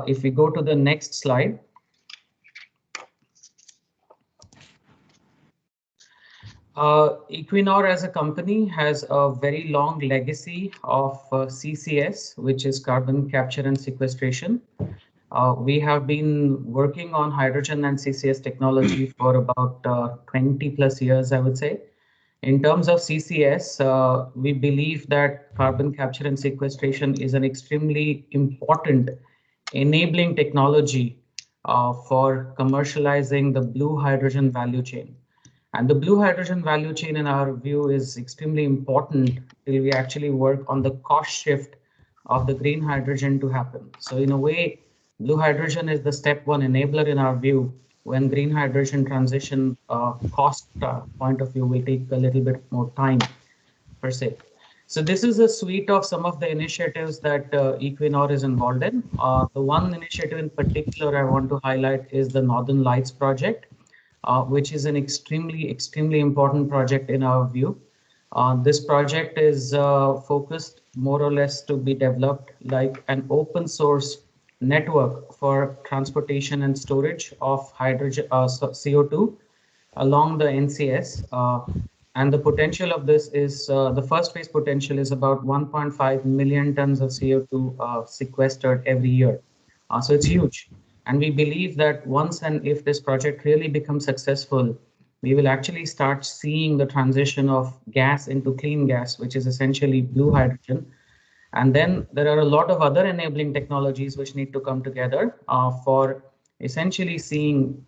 If we go to the next slide. Equinor as a company has a very long legacy of CCS, which is carbon capture and sequestration. We have been working on hydrogen and CCS technology for about 20 plus years, I would say. In terms of CCS, we believe that carbon capture and sequestration is an extremely important enabling technology for commercializing the blue hydrogen value chain. And the blue hydrogen value chain, in our view, is extremely important till we actually work on the cost shift of the green hydrogen to happen. So in a way, blue hydrogen is the step one enabler in our view when green hydrogen transition cost point of view will take a little bit more time per se. So this is a suite of some of the initiatives that Equinor is involved in. The one initiative in particular I want to highlight is the Northern Lights project. Which is an extremely important project in our view. This project is focused more or less to be developed like an open source network for transportation and storage of hydrogen, CO2 along the NCS. And the potential of this is, the first phase potential is about 1.5 million tons of CO2 sequestered every year. So it's huge. And we believe that once and if this project really becomes successful, we will actually start seeing the transition of gas into clean gas, which is essentially blue hydrogen. And then there are a lot of other enabling technologies which need to come together for essentially seeing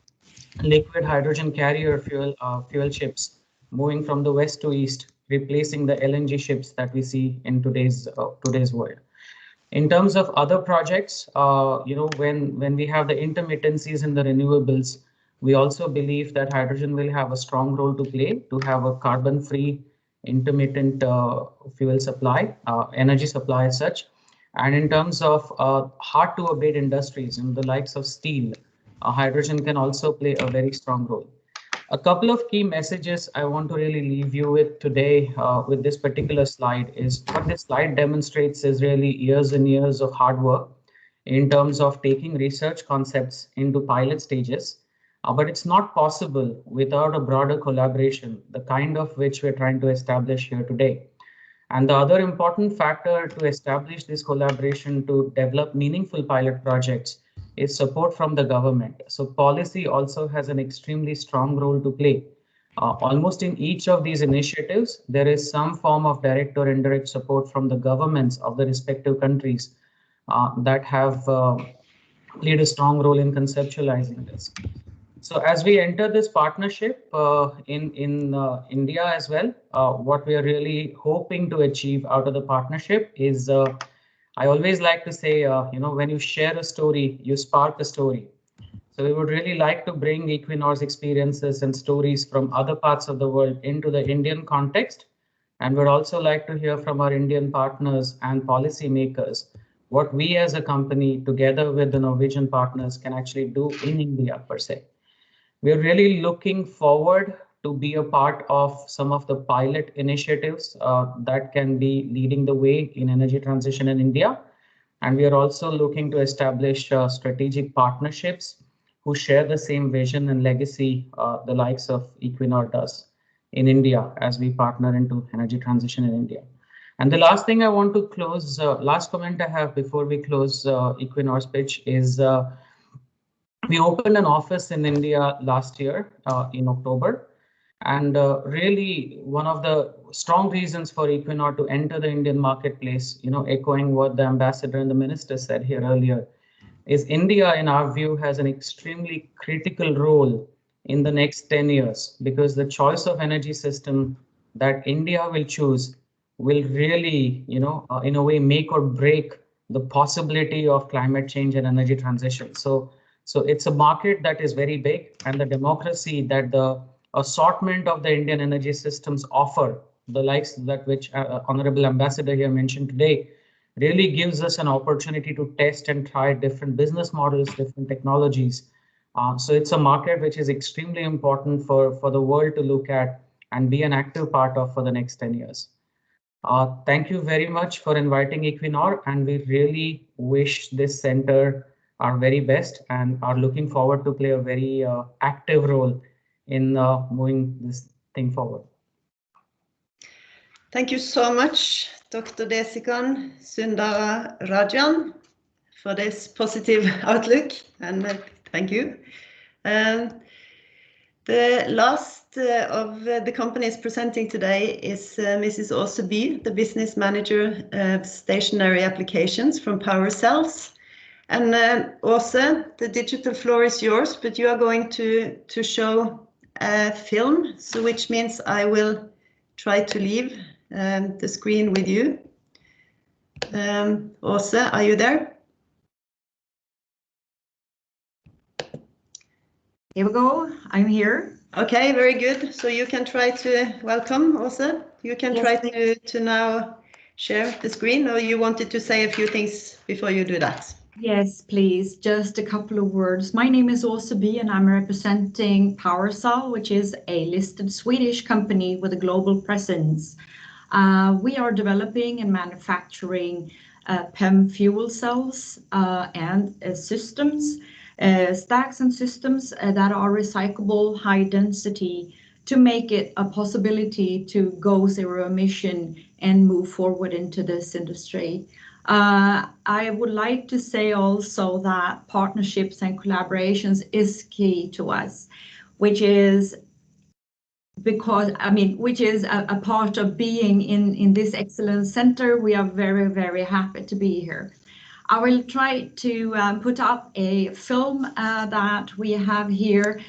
liquid hydrogen carrier fuel ships moving from the west to east, replacing the LNG ships that we see in today's world. In terms of other projects, when we have the intermittencies in the renewables, We also believe that hydrogen will have a strong role to play to have a carbon-free intermittent fuel supply, energy supply as such. And in terms of hard to abate industries in the likes of steel, hydrogen can also play a very strong role. A couple of key messages I want to really leave you with today with this particular slide is what this slide demonstrates is really years and years of hard work in terms of taking research concepts into pilot stages. But it's not possible without a broader collaboration, the kind of which we're trying to establish here today. And the other important factor to establish this collaboration to develop meaningful pilot projects is support from the government. So policy also has an extremely strong role to play. Almost in each of these initiatives, there is some form of direct or indirect support from the governments of the respective countries that have played a strong role in conceptualizing this. So as we enter this partnership in India as well, what we are really hoping to achieve out of the partnership is, I always like to say, when you share a story, you spark a story. So we would really like to bring Equinor's experiences and stories from other parts of the world into the Indian context. And we'd also like to hear from our Indian partners and policymakers what we as a company, together with the Norwegian partners, can actually do in India per se. We're really looking forward to be a part of some of the pilot initiatives that can be leading the way in energy transition in India. And we are also looking to establish strategic partnerships who share the same vision and legacy the likes of Equinor does in India as we partner into energy transition in India. And the last thing I want to close, last comment I have before we close Equinor's pitch is we opened an office in India last year in October. And really one of the strong reasons for Equinor to enter the Indian marketplace, echoing what the ambassador and the minister said here earlier, is India, in our view, has an extremely critical role in the next 10 years, because the choice of energy system that India will choose will really, in a way, make or break the possibility of climate change and energy transition. So it's a market that is very big, and the democracy that the assortment of the Indian energy systems offer, the likes that which Honorable Ambassador here mentioned today, really gives us an opportunity to test and try different business models, different technologies. So it's a market which is extremely important for the world to look at and be an active part of for the next 10 years. Thank you very much for inviting Equinor, and we really wish this center our very best and are looking forward to play a very active role in moving this thing forward. Thank you so much, Dr. Desikan Sundara Rajan, for this positive outlook, and thank you. The last of the companies presenting today is Mrs. Åse By, the Business Manager of Stationary Applications from PowerCells. And Åse, the digital floor is yours, but you are going to show a film, so which means I will try to leave the screen with you. Åse, are you there? Here we go. I'm here. Okay, very good. So you can try to welcome, Åse. You can try to now share the screen, or you wanted to say a few things before you do that? Yes, please. Just a couple of words. My name is Åse By, and I'm representing PowerCell, which is a listed Swedish company with a global presence. We are developing and manufacturing PEM fuel cells and systems, stacks and systems that are recyclable, high density, to make it a possibility to go zero emission and move forward into this industry. I would like to say also that partnerships and collaborations is key to us, which is because, which is a part of being in this excellence center. We are very, very happy to be here. I will try to put up a film that we have here,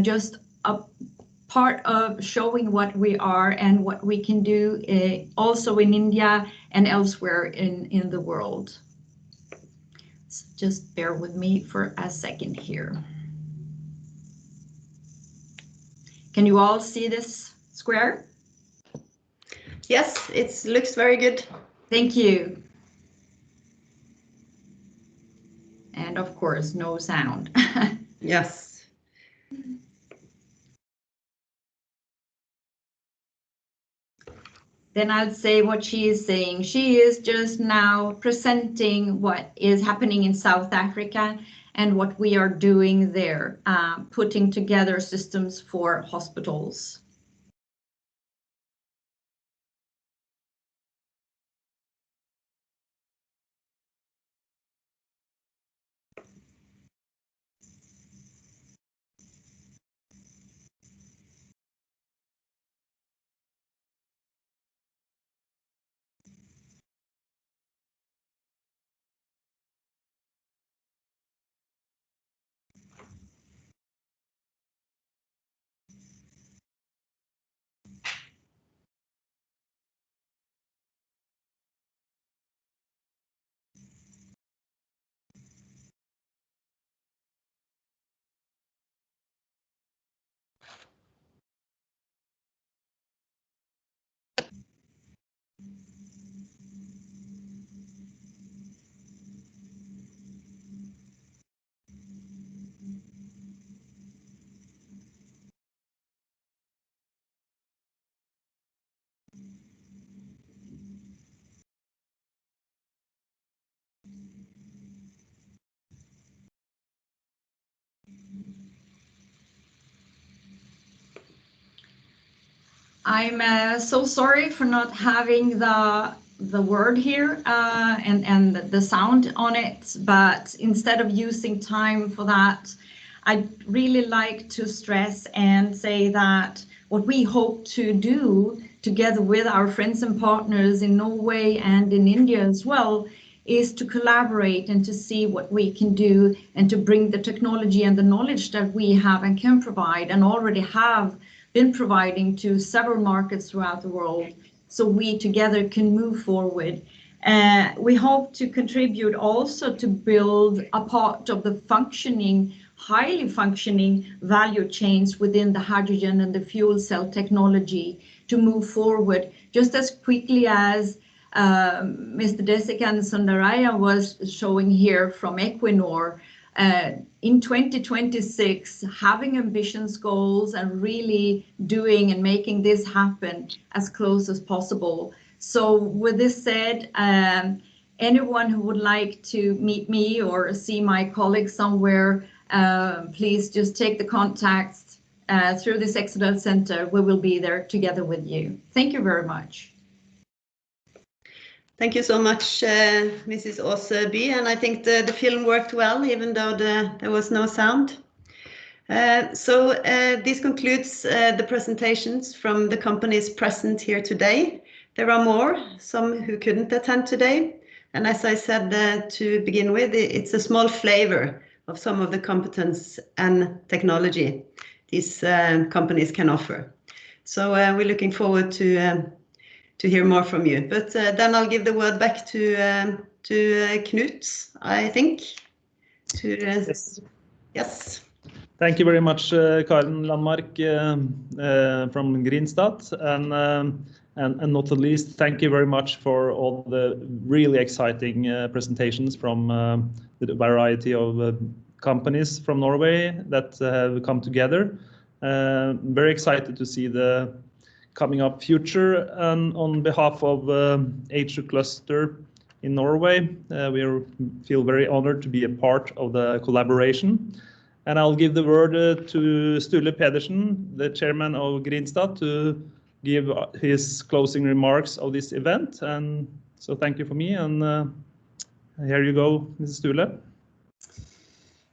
just a part of showing what we are and what we can do also in India and elsewhere in the world. So just bear with me for a second here. Can you all see this square? Yes, it looks very good. Thank you. And of course, no sound. Yes. Then I'll say what she is saying. She is just now presenting what is happening in South Africa and what we are doing there, putting together systems for hospitals. I'm so sorry for not having the word here and the sound on it, but instead of using time for that, I'd really like to stress and say that what we hope to do together with our friends and partners in Norway and in India as well is to collaborate and to see what we can do and to bring the technology and the knowledge that we have and can provide and already have been providing to several markets throughout the world, so we together can move forward. We hope to contribute also to build a part of the functioning, highly functioning value chains within the hydrogen and the fuel cell technology to move forward just as quickly as Mr. Desikan Sundaraya was showing here from Equinor. In 2026, having ambitious goals and really doing and making this happen as close as possible. So with this said, anyone who would like to meet me or see my colleagues somewhere, please just take the contacts through this Excellence Center. We will be there together with you. Thank you very much. Thank you so much, Mrs. Åseby, and I think the film worked well, even though there was no sound. This concludes the presentations from the companies present here today. There are more, some who couldn't attend today. And as I said to begin with, it's a small flavor of some of the competence and technology these companies can offer. So we're looking forward to hear more from you. But then I'll give the word back to Knut, I think. Yes. Yes. Thank you very much, Karen Landmark from Greenstat, and not the least, thank you very much for all the really exciting presentations from the variety of companies from Norway that have come together. Very excited to see the coming up future, and on behalf of H2Cluster in Norway, we feel very honored to be a part of the collaboration. And I'll give the word to Sturle Pedersen, the chairman of Greenstat, to give his closing remarks of this event. And so thank you for me, and here you go, Mrs. Sturle.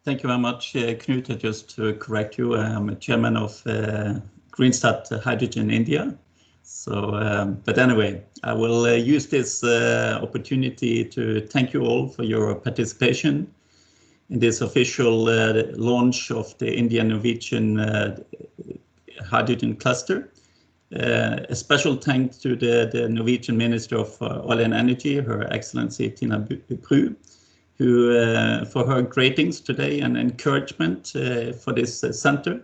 Thank you very much, Knut. Just to correct you, I'm a chairman of Greenstat Hydrogen India. So, but anyway, I will use this opportunity to thank you all for your participation in this official launch of the Indian-Norwegian hydrogen cluster. A special thanks to the Norwegian Minister of Oil and Energy, Her Excellency Tina Bru, who for her greetings today and encouragement for this center.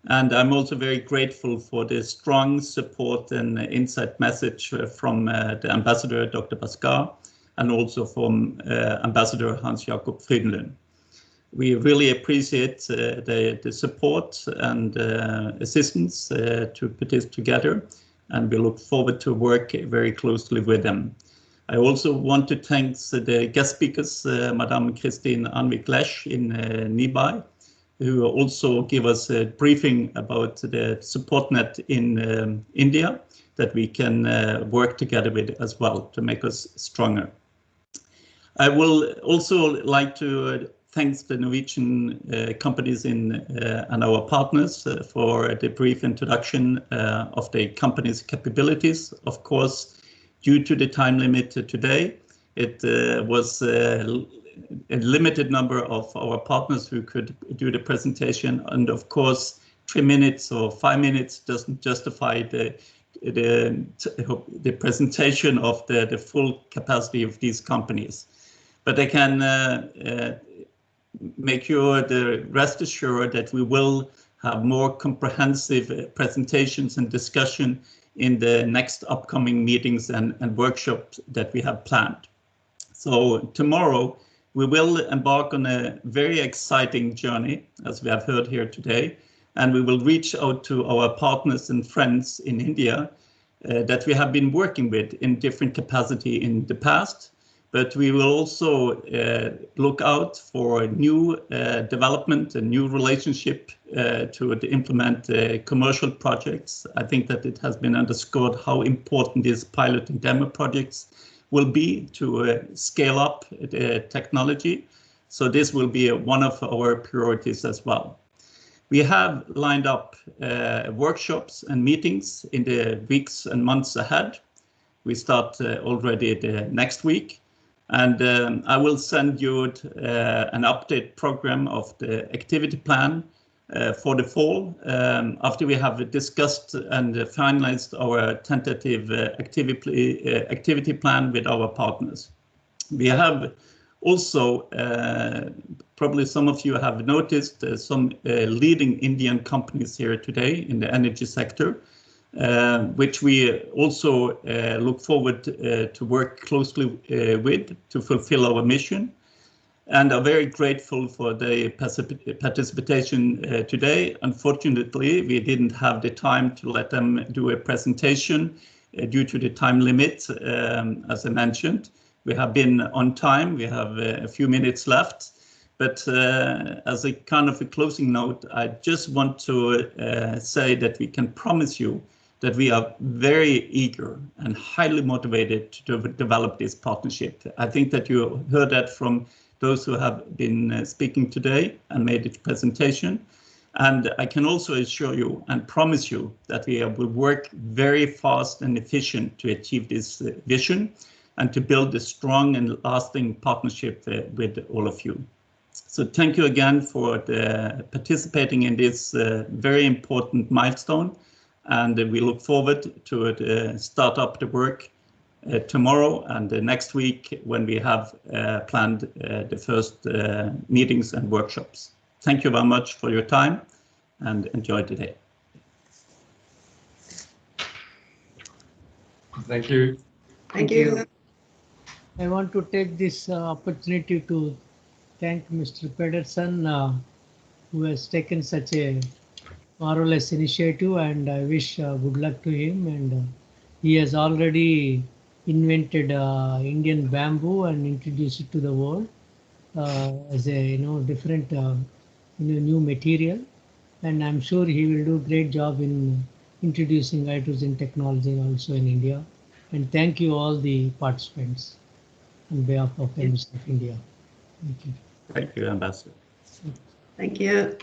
And I'm also very grateful for the strong support and insight message from the Ambassador, Dr. Pascal, and also from Ambassador Hans-Jakob Frydenlund. We really appreciate the support and assistance to put this together, and we look forward to work very closely with them. I also want to thank the guest speakers, Madame Christine Anvik-Lesch in Nibai, who also give us a briefing about the support net in India that we can work together with as well to make us stronger. I will also like to thank the Norwegian companies and our partners for the brief introduction of the company's capabilities. Of course, due to the time limit today, it was a limited number of our partners who could do the presentation, and of course 3 minutes or 5 minutes doesn't justify the presentation of the full capacity of these companies. But I can make you rest assured that we will have more comprehensive presentations and discussion in the next upcoming meetings and workshops that we have planned. So tomorrow we will embark on a very exciting journey, as we have heard here today, and we will reach out to our partners and friends in India that we have been working with in different capacity in the past. But we will also look out for new development and new relationship to implement commercial projects. I think that it has been underscored how important these pilot and demo projects will be to scale up the technology. So this will be one of our priorities as well. We have lined up workshops and meetings in the weeks and months ahead. We start already the next week. And I will send you an update program of the activity plan for the fall after we have discussed and finalized our tentative activity plan with our partners. We have also, probably some of you have noticed some leading Indian companies here today in the energy sector, which we also look forward to work closely with to fulfill our mission, and are very grateful for the participation today. Unfortunately, we didn't have the time to let them do a presentation due to the time limit, as I mentioned. We have been on time, we have a few minutes left. But as a kind of a closing note, I just want to say that we can promise you that we are very eager and highly motivated to develop this partnership. I think that you heard that from those who have been speaking today and made the presentation. And I can also assure you and promise you that we will work very fast and efficient to achieve this vision and to build a strong and lasting partnership with all of you. So thank you again for participating in this very important milestone. And we look forward to start up the work tomorrow and next week when we have planned the first meetings and workshops. Thank you very much for your time and enjoy the day. Thank you. Thank you. I want to take this opportunity to thank Mr. Pedersen, who has taken such a marvelous initiative, and I wish good luck to him. And he has already invented Indian bamboo and introduced it to the world as a different new material. And I'm sure he will do a great job in introducing hydrogen technology also in India. And thank you all the participants on behalf of Embassy of India. Thank you. Thank you, Ambassador. Thank you.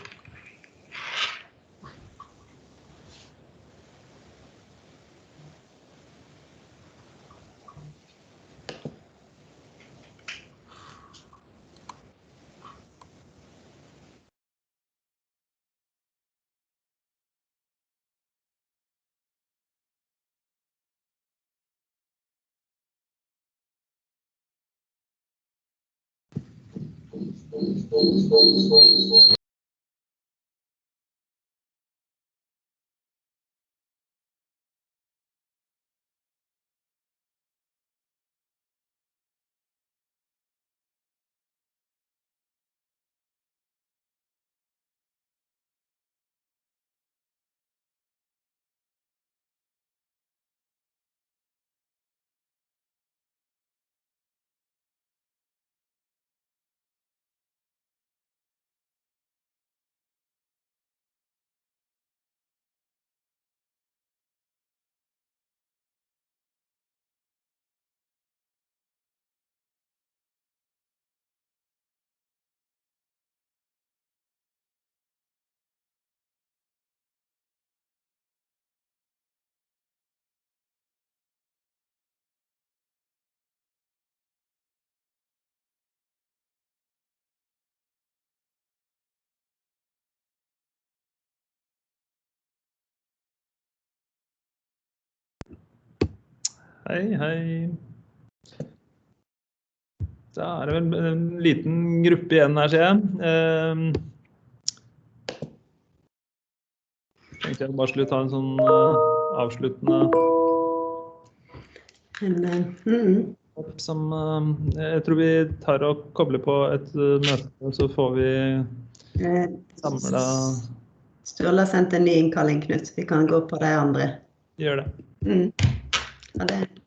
Hei, hei. Da det vel en liten gruppe igjen her, ser jeg. Tenkte jeg bare skulle ta en sånn avsluttende som jeg tror vi tar og kobler på et møte, så får vi samlet. Sturla har sendt en ny innkalling, Knut. Vi kan gå på de andre. Gjør det. Ha det.